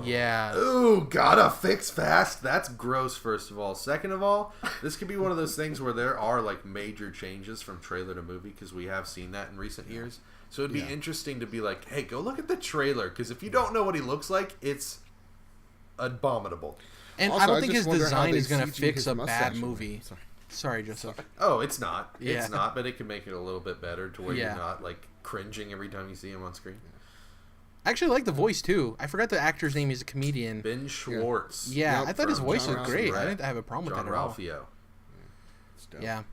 Yeah. Ooh, gotta fix fast. That's gross, first of all. Second of all, this could be one of those things where there are like major changes from trailer to movie, because we have seen that in recent years. So it'd be interesting to be like, hey, go look at the trailer, because if you don't know what he looks like, it's abominable. And Also, I don't I think just his wonder how design they is going to CG fix his a mustache bad away. movie. Sorry, Joseph. Oh, it's not. Yeah. It's not, but it can make it a little bit better to where Yeah. you're not like cringing every time you see him on screen. I actually like the voice too. I forgot the actor's name. He's a comedian. Ben Schwartz. Yeah, Yep, I thought his from voice John was great. I Ralphio. didn't have a problem with John that at all. Ralphio. It's dope. Yeah.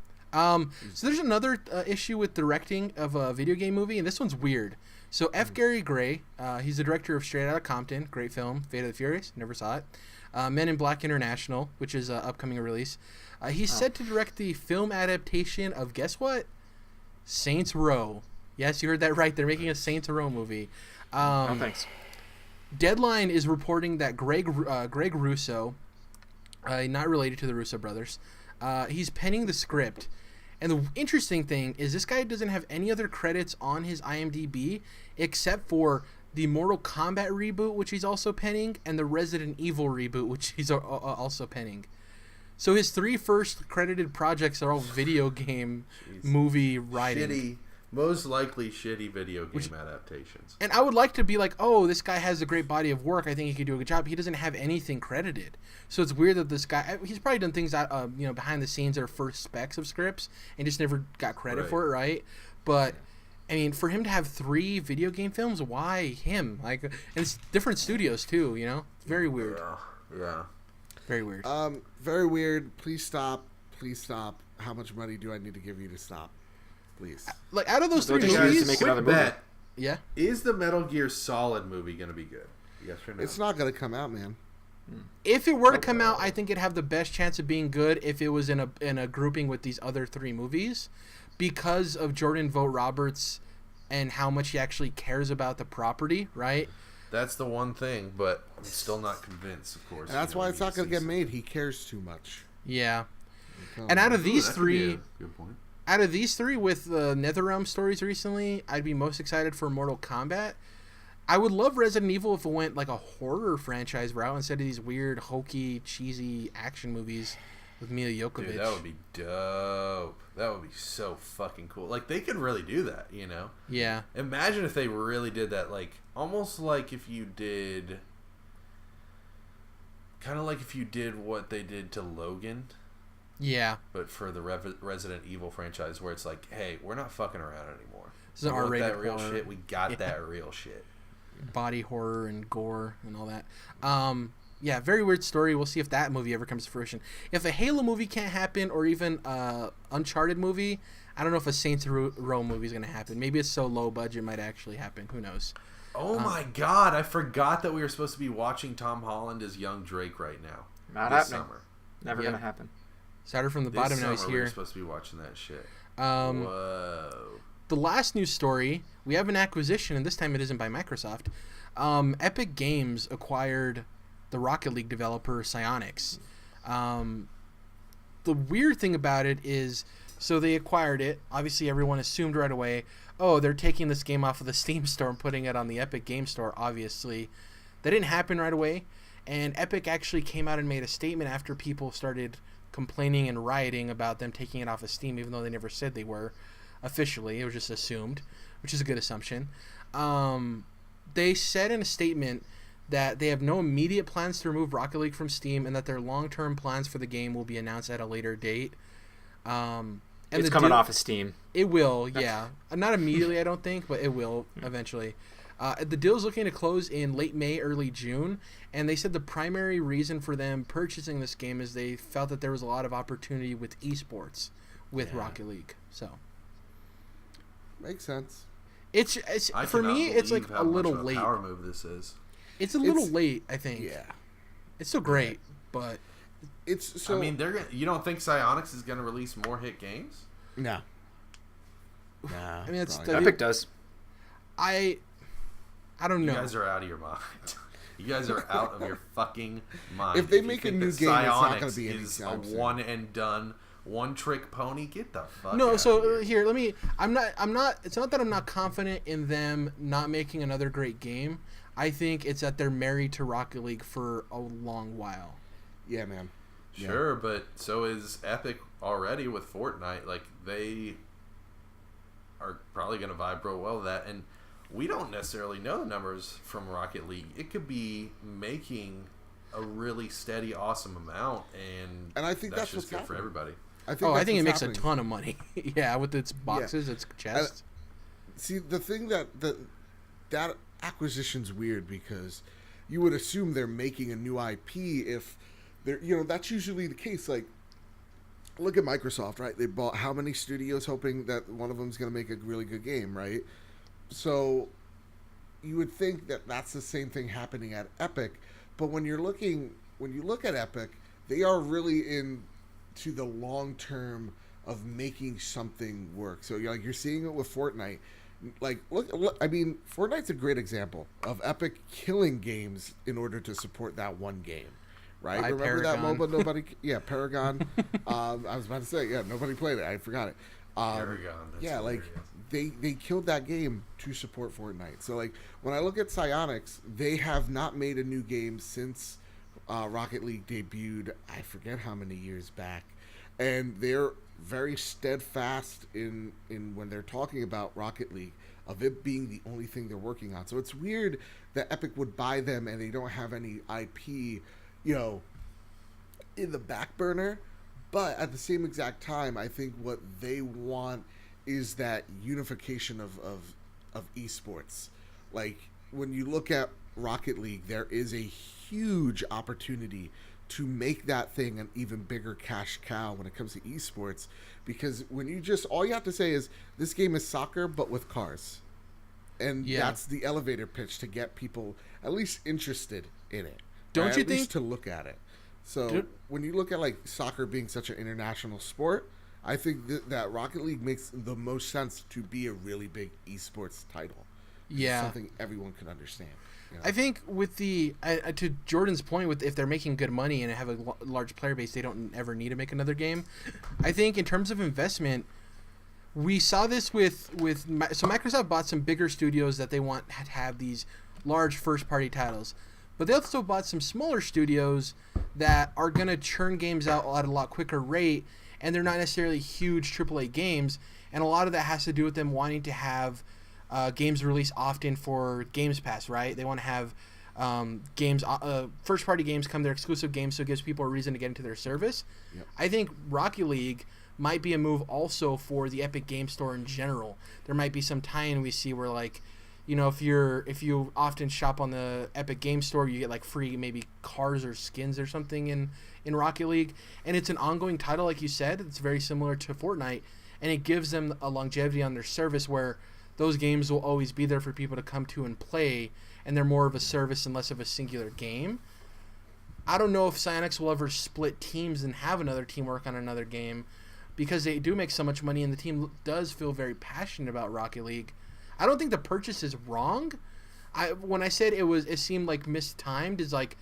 So there's another issue with directing of a video game movie, and this one's weird. So F. Gary Gray, he's the director of Straight Outta Compton, great film, Fate of the Furious, never saw it. Men in Black International, which is an upcoming release. He's set to direct the film adaptation of, guess what? Saints Row. Yes, you heard that right. They're making a Saints Row movie. No thanks. Deadline is reporting that Greg Russo, not related to the Russo brothers, he's penning the script. And the interesting thing is this guy doesn't have any other credits on his IMDb except for the Mortal Kombat reboot, which he's also penning, and the Resident Evil reboot, which he's also penning. So his 3 first credited projects are all video game movie writing. Shitty, most likely shitty video game adaptations. And I would like to be like, oh, this guy has a great body of work. I think he could do a good job. He doesn't have anything credited. So it's weird that this guy, he's probably done things that, behind the scenes that are first specs of scripts and just never got credit for it, right? But, I mean, for him to have 3 video game films, why him? Like, and it's different studios too, It's very weird. Yeah. Very weird. Very weird. Please stop. Please stop. How much money do I need to give you to stop? Please. Like, out of those 3 Don't you guys movies, make Quick another movie? bet. yeah. Is the Metal Gear Solid movie going to be good? Yes or no? It's not going to come out, man. If it were to come out, I think it'd have the best chance of being good if it was in a grouping with these other 3 movies, because of Jordan Vogt Roberts and how much he actually cares about the property, right? That's the one thing, but I'm still not convinced, of course. And that's why it's not going to get made. He cares too much. Yeah. And out of these that could be 3, a good point. out of these 3 with the NetherRealm stories recently, I'd be most excited for Mortal Kombat. I would love Resident Evil if it went like a horror franchise route instead of these weird, hokey, cheesy action movies with Mila Jovovich. Dude, that would be dope. That would be so fucking cool. Like, they could really do that, Yeah. Imagine if they really did that, like, almost like if you did... Kind of like if you did what they did to Logan, Yeah. but for the Resident Evil franchise, where it's like, hey, we're not fucking around anymore. This is an We want R-rated that real horror. shit. We got that real shit. Body horror and gore and all that. Yeah, very weird story. We'll see if that movie ever comes to fruition. If a Halo movie can't happen, or even a Uncharted movie, I don't know if a Saints Row movie is going to happen. Maybe it's so low budget it might actually happen. Who knows? Oh my god, I forgot that we were supposed to be watching Tom Holland as young Drake right now. Not this happening. summer. Never Yeah. gonna happen. Started from the This bottom, summer now he's we here. were supposed to be watching that shit. Um, Whoa. The last news story, we have an acquisition, and this time it isn't by Microsoft. Epic Games acquired the Rocket League developer Psyonix. The weird thing about it is, so they acquired it. Obviously, everyone assumed right away, oh, they're taking this game off of the Steam store and putting it on the Epic Game Store, obviously. That didn't happen right away. And Epic actually came out and made a statement after people started complaining and rioting about them taking it off of Steam, even though they never said they were officially. It was just assumed, which is a good assumption. They said in a statement that they have no immediate plans to remove Rocket League from Steam, and that their long-term plans for the game will be announced at a later date. And It's coming off of Steam. It will, yeah. Not immediately, I don't think, but it will eventually. The deal's looking to close in late May, early June, and they said the primary reason for them purchasing this game is they felt that there was a lot of opportunity with esports with Rocket League. So Makes sense. it's I for cannot me, it's like believe a how much little of a late. power move this is. It's a little It's- late, I think. Yeah. It's still great, but It's so. I mean, you don't think Psyonix is gonna release more hit games? No. Nah. I mean, Epic does. I don't know. You guys are out of your mind. You guys are out of your fucking mind. If they make a new game, it's not going to be is a one and done, one trick pony. Get the fuck. No, out so of here. here, let me. I'm not. It's not that I'm not confident in them not making another great game. I think it's that they're married to Rocket League for a long while. Yeah, man. Sure, but so is Epic already with Fortnite. Like, they are probably going to vibe real well with that. And we don't necessarily know the numbers from Rocket League. It could be making a really steady, awesome amount, and I think that's just good for everybody. I think it makes a ton of money. Yeah, with its boxes, its chest. See, the thing that acquisition's weird because you would assume they're making a new IP if they're, that's usually the case. Like, look at Microsoft, right? They bought how many studios hoping that one of them's going to make a really good game, right? So you would think that that's the same thing happening at Epic, but when you look at Epic, they are really into the long term of making something work. So you're seeing it with Fortnite. Like, look, I mean, Fortnite's a great example of Epic killing games in order to support that one game, right? Remember Paragon. that MOBA? Paragon. I was about to say, nobody played it. I forgot it. Paragon. That's hilarious. They killed that game to support Fortnite. So, like, when I look at Psyonix, they have not made a new game since Rocket League debuted, I forget how many years back. And they're very steadfast in when they're talking about Rocket League, of it being the only thing they're working on. So it's weird that Epic would buy them and they don't have any IP, in the back burner. But at the same exact time, I think what they want is that unification of esports. Like, when you look at Rocket League, there is a huge opportunity to make that thing an even bigger cash cow when it comes to esports, because when all you have to say is this game is soccer but with cars, and that's the elevator pitch to get people at least interested in it. Don't you at think? Least to look at it. So when you look at like soccer being such an international sport, I think that Rocket League makes the most sense to be a really big esports title. Yeah, something everyone can understand. I think with to Jordan's point, with if they're making good money and have a large player base, they don't ever need to make another game. I think in terms of investment, we saw this so Microsoft bought some bigger studios that they want to have these large first party titles, but they also bought some smaller studios that are going to churn games out at a lot quicker rate, and they're not necessarily huge AAA games, and a lot of that has to do with them wanting to have games released often for Games Pass, right? They want to have first-party games come, their exclusive games, so it gives people a reason to get into their service. Yep. I think Rocket League might be a move also for the Epic Game Store in general. There might be some tie-in we see where, like, if you often shop on the Epic Game Store, you get like free maybe cars or skins or something in Rocket League, and it's an ongoing title, like you said. It's very similar to Fortnite, and it gives them a longevity on their service where those games will always be there for people to come to and play, and they're more of a service and less of a singular game. I don't know if Psyonix will ever split teams and have another team work on another game, because they do make so much money and the team does feel very passionate about Rocket League. I don't think the purchase is wrong. When I said it seemed like mistimed, is like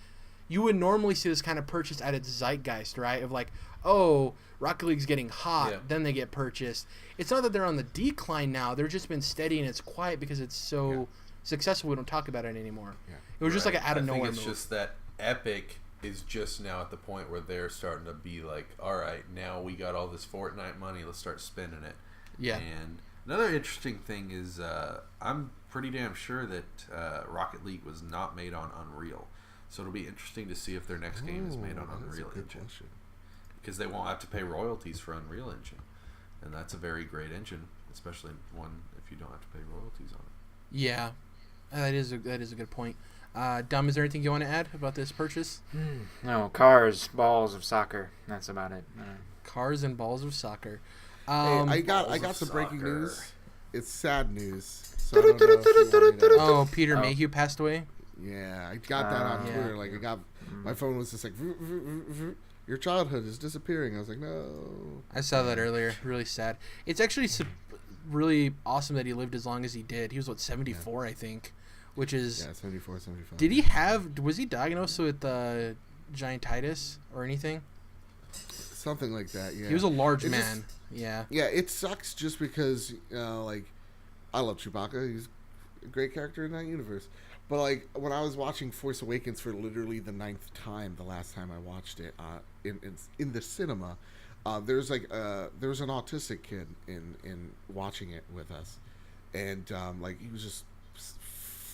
you would normally see this kind of purchase at its zeitgeist, right? Of like, oh, Rocket League's getting hot, then they get purchased. It's not that they're on the decline now. They've just been steady and it's quiet because it's so successful we don't talk about it anymore. Yeah. It was just like an out of nowhere move. It's just that Epic is just now at the point where they're starting to be like, all right, now we got all this Fortnite money, let's start spending it. Yeah. And another interesting thing is I'm pretty damn sure that Rocket League was not made on Unreal. So it'll be interesting to see if their next game is made on Unreal Engine. Because they won't have to pay royalties for Unreal Engine. And that's a very great engine, especially one if you don't have to pay royalties on it. Yeah, that is a good point. Dom, is there anything you want to add about this purchase? No, cars, balls of soccer. That's about it. Cars and balls of soccer. Hey, I got some breaking news. It's sad news. So I don't know if you want me to... Peter Mayhew passed away? Yeah, I got that on Twitter. Like, my phone was just like, your childhood is disappearing. I was like, no. I saw that earlier. Really sad. It's actually really awesome that he lived as long as he did. He was, 74, I think, which is... Yeah, 74, 75. Was he diagnosed with giantitis or anything? Something like that, yeah. He was a large man. Yeah, it sucks just because, I love Chewbacca. He's a great character in that universe. But, when I was watching Force Awakens for literally the 9th time, the last time I watched it in the cinema, there was an autistic kid in watching it with us. And, he was just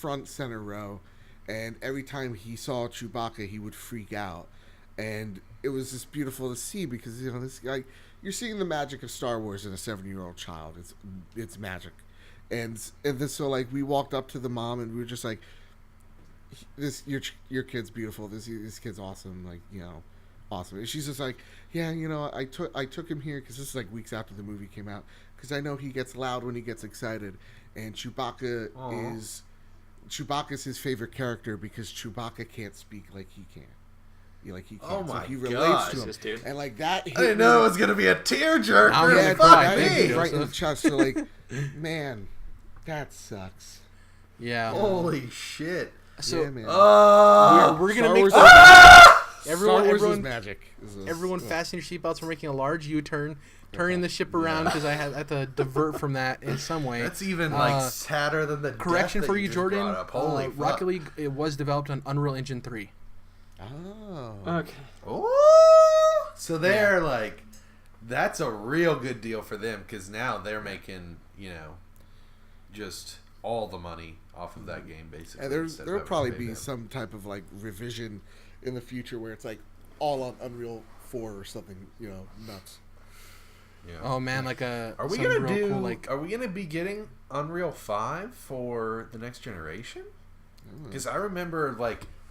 front center row. And every time he saw Chewbacca, he would freak out. And it was just beautiful to see because, this guy... You're seeing the magic of Star Wars in a 7-year-old child. It's magic. And then so, we walked up to the mom and we were just like... your kid's beautiful. This kid's awesome. Awesome. And she's just like, yeah, I took him here because this is weeks after the movie came out because I know he gets loud when he gets excited, and Chewbacca's his favorite character because Chewbacca can't speak like he can. He can't. Oh my so he relates to him. Dude. And that I didn't know it was gonna be a tearjerker. Yeah, Fuck me. me. Right in the chest. So man, that sucks. yeah. Holy shit. So yeah, man. we're gonna Star make Wars everyone is magic. Everyone fasten your seatbelts. We're making a large U-turn, turning the ship around because I have to divert from that in some way. That's even sadder than the correction death for that you, just Jordan. brought up. Holy fuck. Rocket League, it was developed on Unreal Engine 3. Oh. Okay. Oh, so they're that's a real good deal for them because now they're making just all the money off of that game basically. And there'll probably be some type of revision in the future where it's all on Unreal 4 or something, nuts. Yeah. Oh man, Are we gonna do? Are we gonna be getting Unreal 5 for the next generation? Because I remember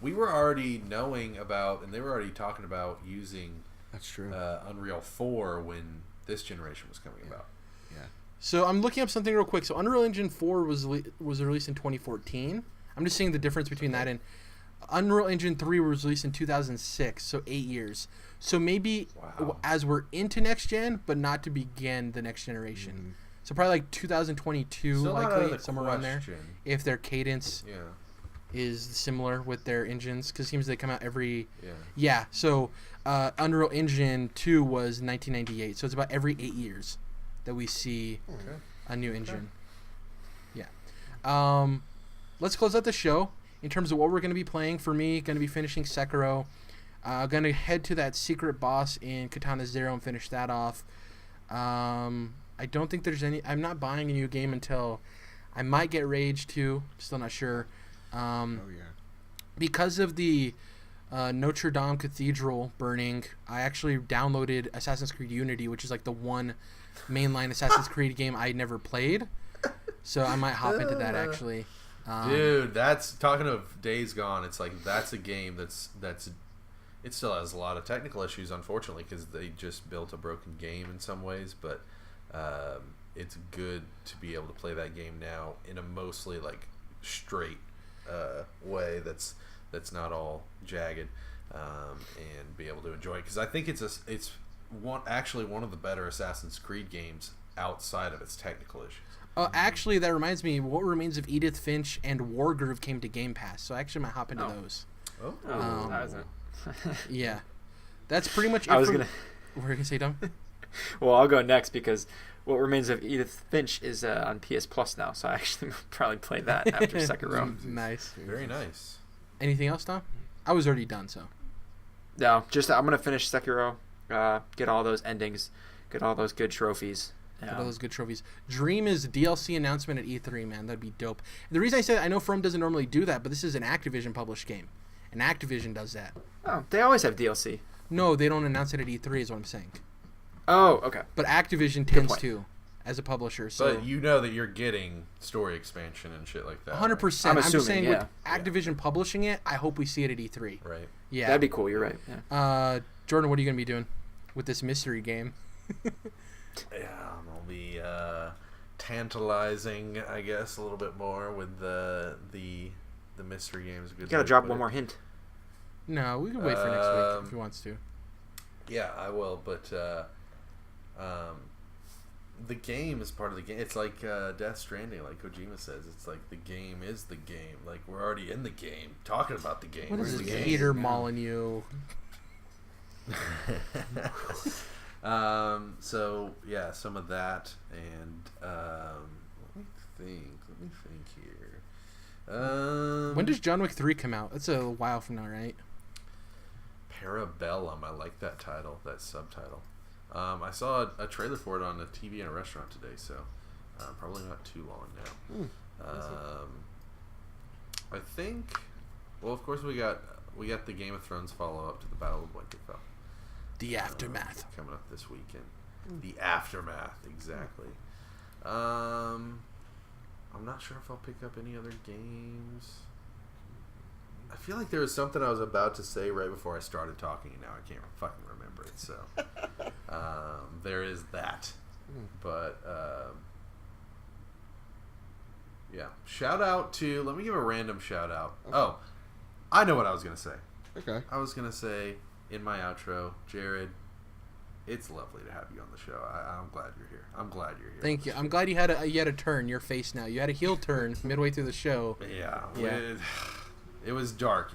we were already knowing about, and they were already talking about using. That's true. Unreal 4 when this generation was coming about. Yeah. So I'm looking up something real quick. So Unreal Engine 4 was released in 2014. I'm just seeing the difference between that and Unreal Engine 3 was released in 2006, so 8 years. So maybe as we're into next gen, but not to begin the next generation. Mm-hmm. So probably 2022, Still likely somewhere around there. If their cadence is similar with their engines, because it seems they come out every. Yeah. So Unreal Engine 2 was 1998, so it's about every 8 years that we see a new engine. Yeah. Let's close out the show. In terms of what we're going to be playing, for me, going to be finishing Sekiro. Going to head to that secret boss in Katana Zero and finish that off. I don't think there's any... I'm not buying a new game until... I might get Rage 2. Still not sure. Because of the Notre Dame Cathedral burning, I actually downloaded Assassin's Creed Unity, which is the one mainline Assassin's Creed game I never played. So I might hop into that, actually. Dude, that's talking of Days Gone. It's that's a game that's it still has a lot of technical issues, unfortunately, because they just built a broken game in some ways. But it's good to be able to play that game now in a mostly straight way that's not all jagged, and be able to enjoy it because I think it's one of the better Assassin's Creed games outside of its technical issues. Actually, that reminds me. What Remains of Edith Finch and Wargroove came to Game Pass, so I actually might hop into those. Yeah, that's pretty much it. What were you gonna say, Dom? Well, I'll go next because What Remains of Edith Finch is on PS Plus now, so I actually probably play that after Sekiro. Nice, very nice. Anything else, Tom? I was already done, so. No, just I'm gonna finish Sekiro, get all those endings, get all those good trophies. Get all those good trophies. Dream is DLC announcement at E3, man. That'd be dope. And the reason I said I know From doesn't normally do that, but this is an Activision published game, and Activision does that. Oh, they always have DLC. No, they don't announce it at E3, is what I'm saying. Oh, okay. But Activision tends to, as a publisher. So. But you know that you're getting story expansion and shit like that. 100%. I'm just saying with Activision publishing it, I hope we see it at E3. Right. Yeah. That'd be cool. You're right. Yeah. Jordan, what are you going to be doing with this mystery game? Yeah, I'll be tantalizing, I guess, a little bit more with the mystery games. You got to drop one more hint. No, we can wait for next week if he wants to. Yeah, I will, but the game is part of the game. It's like Death Stranding, like Kojima says. It's like the game is the game. Like, we're already in the game, talking about the game. What is the this game? Peter Molyneux? So yeah, some of that, and let me think here. When does John Wick 3 come out? That's a while from now, right? Parabellum. I like that title, that subtitle. I saw a trailer for it on the TV in a restaurant today, so probably not too long now. I think. Well, of course we got the Game of Thrones follow up to the Battle of Winterfell. The Aftermath. Coming up this weekend. The Aftermath, exactly. I'm not sure if I'll pick up any other games. I feel like there was something I was about to say right before I started talking, and now I can't fucking remember it. So there is that. But yeah, shout out to. Let me give a random shout out. Okay. Oh, I know what I was gonna say. Okay. I was gonna say in my outro, Jared, it's lovely to have you on the show. I'm glad you're here. I'm glad you're here. Thank you. I'm glad you had a turn. Your face now. You had a heel turn midway through the show. Yeah. It was dark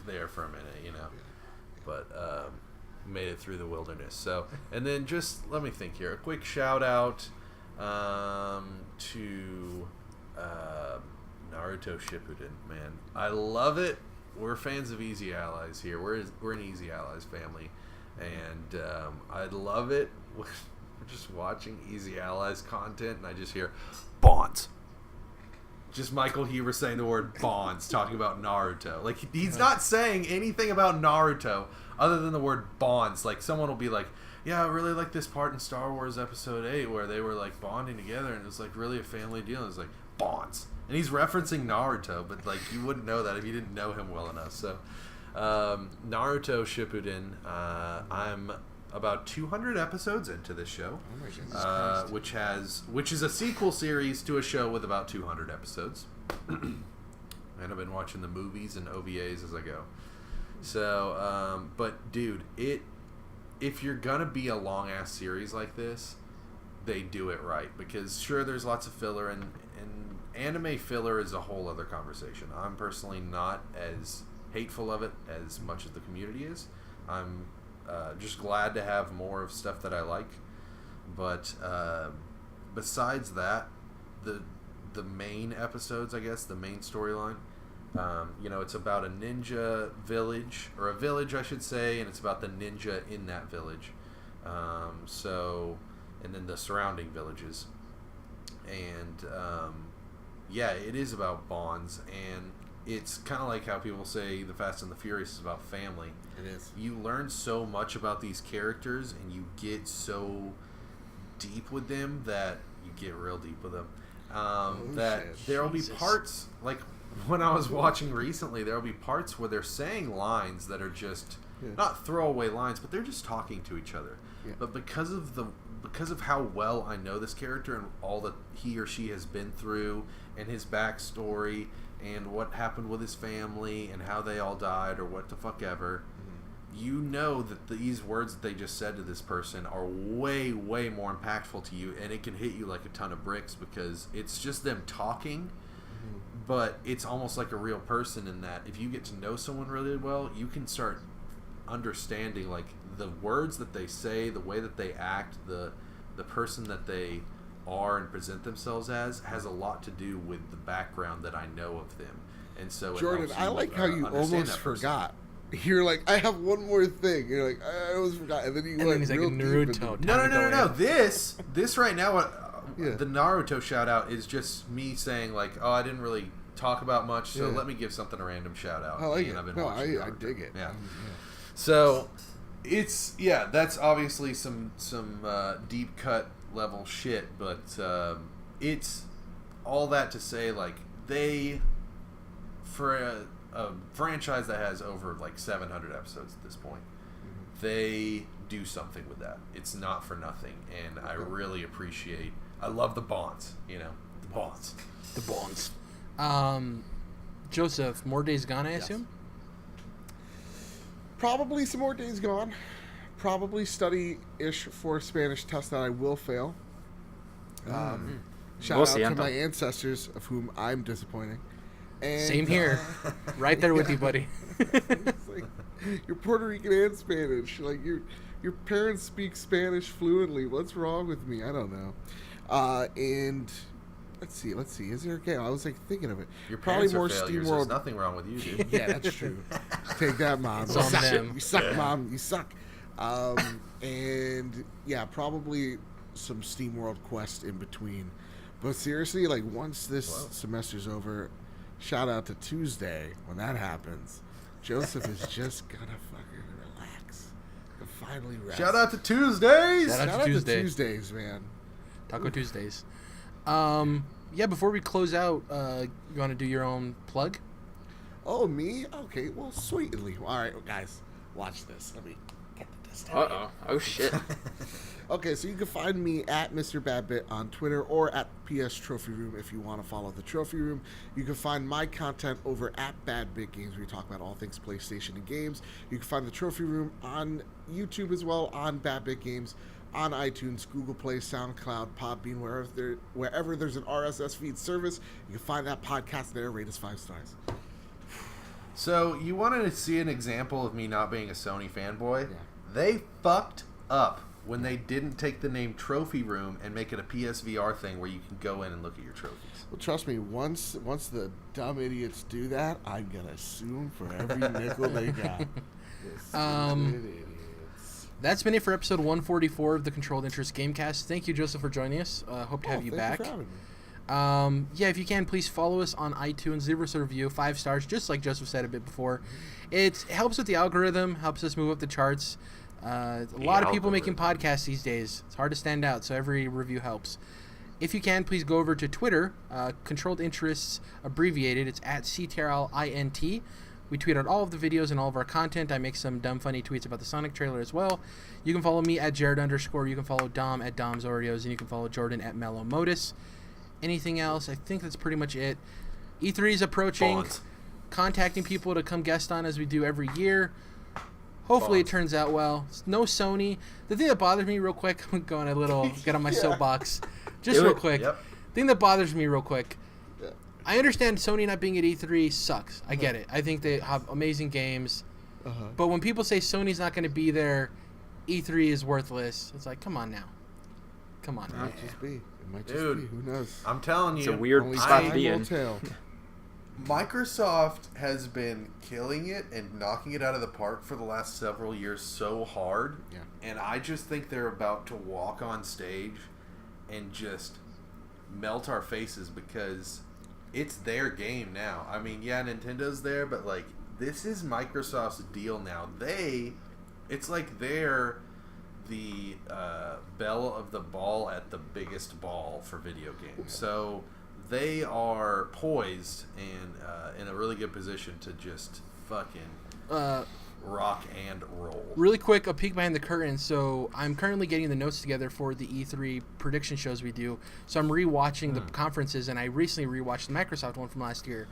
there for a minute, you know, but made it through the wilderness. So, and then just let me think here. A quick shout out to Naruto Shippuden. Man, I love it. We're fans of Easy Allies here. We're an Easy Allies family, and I love it. We're just watching Easy Allies content, and I just hear bonds. Just Michael Huber saying the word bonds, talking about Naruto. Like, he's not saying anything about Naruto other than the word bonds. Like, someone will be like, yeah, I really like this part in Star Wars Episode 8 where they were, like, bonding together, and it was, like, really a family deal. And it's like, bonds. And he's referencing Naruto, but, like, you wouldn't know that if you didn't know him well enough. So, Naruto Shippuden, I'm about 200 episodes into this show, which is a sequel series to a show with about 200 episodes. And I've been watching the movies and OVAs as I go. So, but dude, if you're gonna be a long ass series like this, they do it right, because sure, there's lots of filler, and anime filler is a whole other conversation. I'm personally not as hateful of it as much as the community is. I'm just glad to have more of stuff that I like, but besides that, the main episodes, I guess, the main storyline, it's about a ninja village, or a village, I should say, and it's about the ninja in that village. And then the surrounding villages, and it is about bonds, and it's kind of like how people say The Fast and the Furious is about family. It is. You learn so much about these characters, and you get so deep with them that you get real deep with them. There'll be parts, like when I was watching recently, there'll be parts where they're saying lines that are just not throwaway lines, but they're just talking to each other. Yeah. But because of how well I know this character and all that he or she has been through, and his backstory, and what happened with his family, and how they all died, or what the fuck ever, you know that these words that they just said to this person are way, way more impactful to you, and it can hit you like a ton of bricks, because it's just them talking, but it's almost like a real person, in that if you get to know someone really well, you can start understanding, like, the words that they say, the way that they act, the person that they are and present themselves as has a lot to do with the background that I know of them. And so, Jordan, I like how you almost forgot. You're like, I have one more thing. You're like, I almost forgot, and then you he's like Naruto. No. This right now, the Naruto shout out is just me saying, like, oh, I didn't really talk about much, so let me give something a random shout out. I like it. I've been I dig it. Yeah. So it's that's obviously some deep cut level shit, but it's all that to say, like, they, for a franchise that has over like 700 episodes at this point, they do something with that. It's not for nothing, and I really appreciate. I love the bonds. The bonds. Joseph, more Days Gone, I assume. Probably some more Days Gone. probably study-ish for a Spanish test that I will fail. Shout out to my ancestors, of whom I'm disappointing. And, same here. Right there with you, buddy. It's like, you're Puerto Rican and Spanish. Like, your parents speak Spanish fluently. What's wrong with me? I don't know. And let's see. Is there a game? I was like thinking of it. Your probably parents more are failures. SteamWorld. There's nothing wrong with you, dude. Yeah, that's true. Take that, Mom. It's on them. You suck, Mom. You suck. And yeah, probably some SteamWorld Quest in between. But seriously, like once this semester's over, shout out to Tuesday when that happens. Joseph is just gonna fucking relax and finally rest. Shout out to Tuesdays. Shout out to Tuesdays, man. Taco Tuesdays. Yeah, before we close out, you want to do your own plug? Oh, me? Okay, well, sweetly. All right, guys, watch this. Let me get the distance. Uh-oh. Oh, shit. Okay, so you can find me at Mr. Badbit on Twitter or at PS Trophy Room if you want to follow the Trophy Room. You can find my content over at Badbit Games, where we talk about all things PlayStation and games. You can find the Trophy Room on YouTube as well, on Badbit Games, on iTunes, Google Play, SoundCloud, Podbean, wherever there's an RSS feed service. You can find that podcast there. Rate us 5 stars. So, you wanted to see an example of me not being a Sony fanboy? Yeah. They fucked up when they didn't take the name Trophy Room and make it a PSVR thing where you can go in and look at your trophies. Well, trust me, once the dumb idiots do that, I'm going to sue them for every nickel they got. That's been it for episode 144 of the Controlled Interest Gamecast. Thank you, Joseph, for joining us. Hope to have you back. You for having me. Yeah, if you can, please follow us on iTunes. Leave us a review, 5 stars, just like Joseph said a bit before. It helps with the algorithm, helps us move up the charts. A lot of people making podcasts these days. It's hard to stand out, so every review helps. If you can, please go over to Twitter, Controlled Interests abbreviated. It's at CTRLINT. We tweet out all of the videos and all of our content. I make some dumb, funny tweets about the Sonic trailer as well. You can follow me at Jared_. You can follow Dom at Dom's Oreos, and you can follow Jordan at Mellow Modus. Anything else? I think that's pretty much it. E3 is approaching. Bonds. Contacting people to come guest on as we do every year. Hopefully it turns out well. No Sony. The thing that bothers me real quick, I'm going a little, get on my soapbox. Just real quick. Yep. Thing that bothers me real quick. I understand Sony not being at E3 sucks. I get it. I think they have amazing games. But when people say Sony's not going to be there, E3 is worthless. It's like, come on now. Come on now. It might just Dude, be. Who knows? I'm telling you. It's a weird Only spot time to be will in. tell. Microsoft has been killing it and knocking it out of the park for the last several years so hard. Yeah. And I just think they're about to walk on stage and just melt our faces because it's their game now. I mean, yeah, Nintendo's there, but like this is Microsoft's deal now. It's like they're the belle of the ball at the biggest ball for video games. So they are poised and in a really good position to just fucking rock and roll. Really quick, a peek behind the curtain. So I'm currently getting the notes together for the E3 prediction shows we do. So I'm rewatching the conferences, and I recently rewatched the Microsoft one from last year.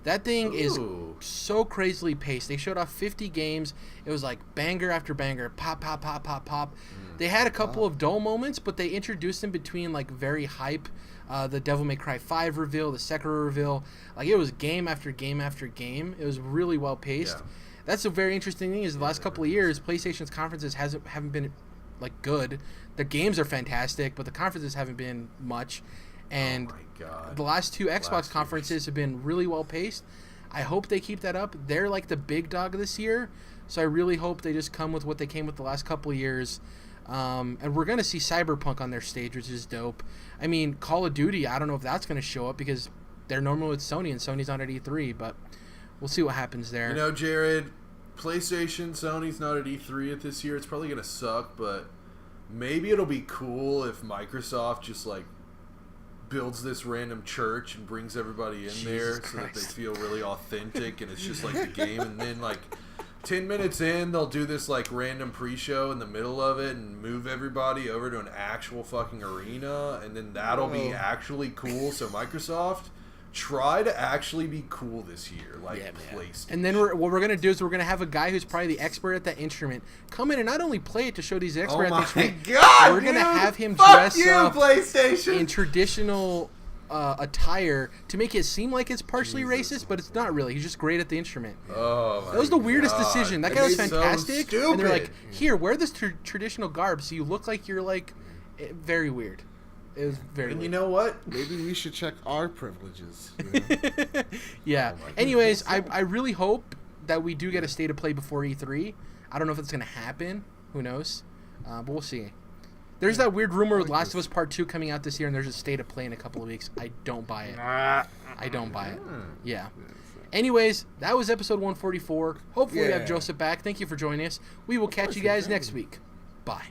That thing is so crazily paced. They showed off 50 games. It was like banger after banger, pop, pop, pop, pop, pop. They had a couple of dull moments, but they introduced them between like very hype. The Devil May Cry 5 reveal, the Sekiro reveal. Like it was game after game after game. It was really well paced. Yeah. That's a very interesting thing. Is the last couple of years, PlayStation's conferences haven't been like good. The games are fantastic, but the conferences haven't been much. And the last two Xbox conferences have been really well paced. I hope they keep that up. They're like the big dog this year, so I really hope they just come with what they came with the last couple of years. And we're going to see Cyberpunk on their stage, which is dope. I mean, Call of Duty, I don't know if that's going to show up because they're normally with Sony, and Sony's not at E3, but we'll see what happens there. You know, Jared, PlayStation, Sony's not at E3 at this year. It's probably going to suck, but maybe it'll be cool if Microsoft just, like, builds this random church and brings everybody in there so that they feel really authentic and it's just like the game, and then like 10 minutes in they'll do this like random pre-show in the middle of it and move everybody over to an actual fucking arena, and then that'll be actually cool. So Microsoft, try to actually be cool this year, like PlayStation. And then what we're gonna do is we're gonna have a guy who's probably the expert at that instrument come in and not only play it to show he's the expert at the instrument. God, we're gonna have him Fuck dress you, up PlayStation. in traditional attire to make it seem like it's partially racist, but it's not really. He's just great at the instrument. Oh my That was the weirdest God. decision. That guy was It's so fantastic. And they're like, stupid. here, wear this traditional garb so you look like you're like very weird. It was very And weird. you know what? Maybe we should check our privileges. You know? Yeah. Oh my Anyways, I really hope that we do get a state of play before E3. I don't know if it's going to happen. Who knows? But we'll see. There's that weird rumor with Last of Us Part 2 coming out this year, and there's a state of play in a couple of weeks. I don't buy it. I don't buy it. Yeah. Anyways, that was episode 144. Hopefully we have Joseph back. Thank you for joining us. We will catch you guys next week. Bye.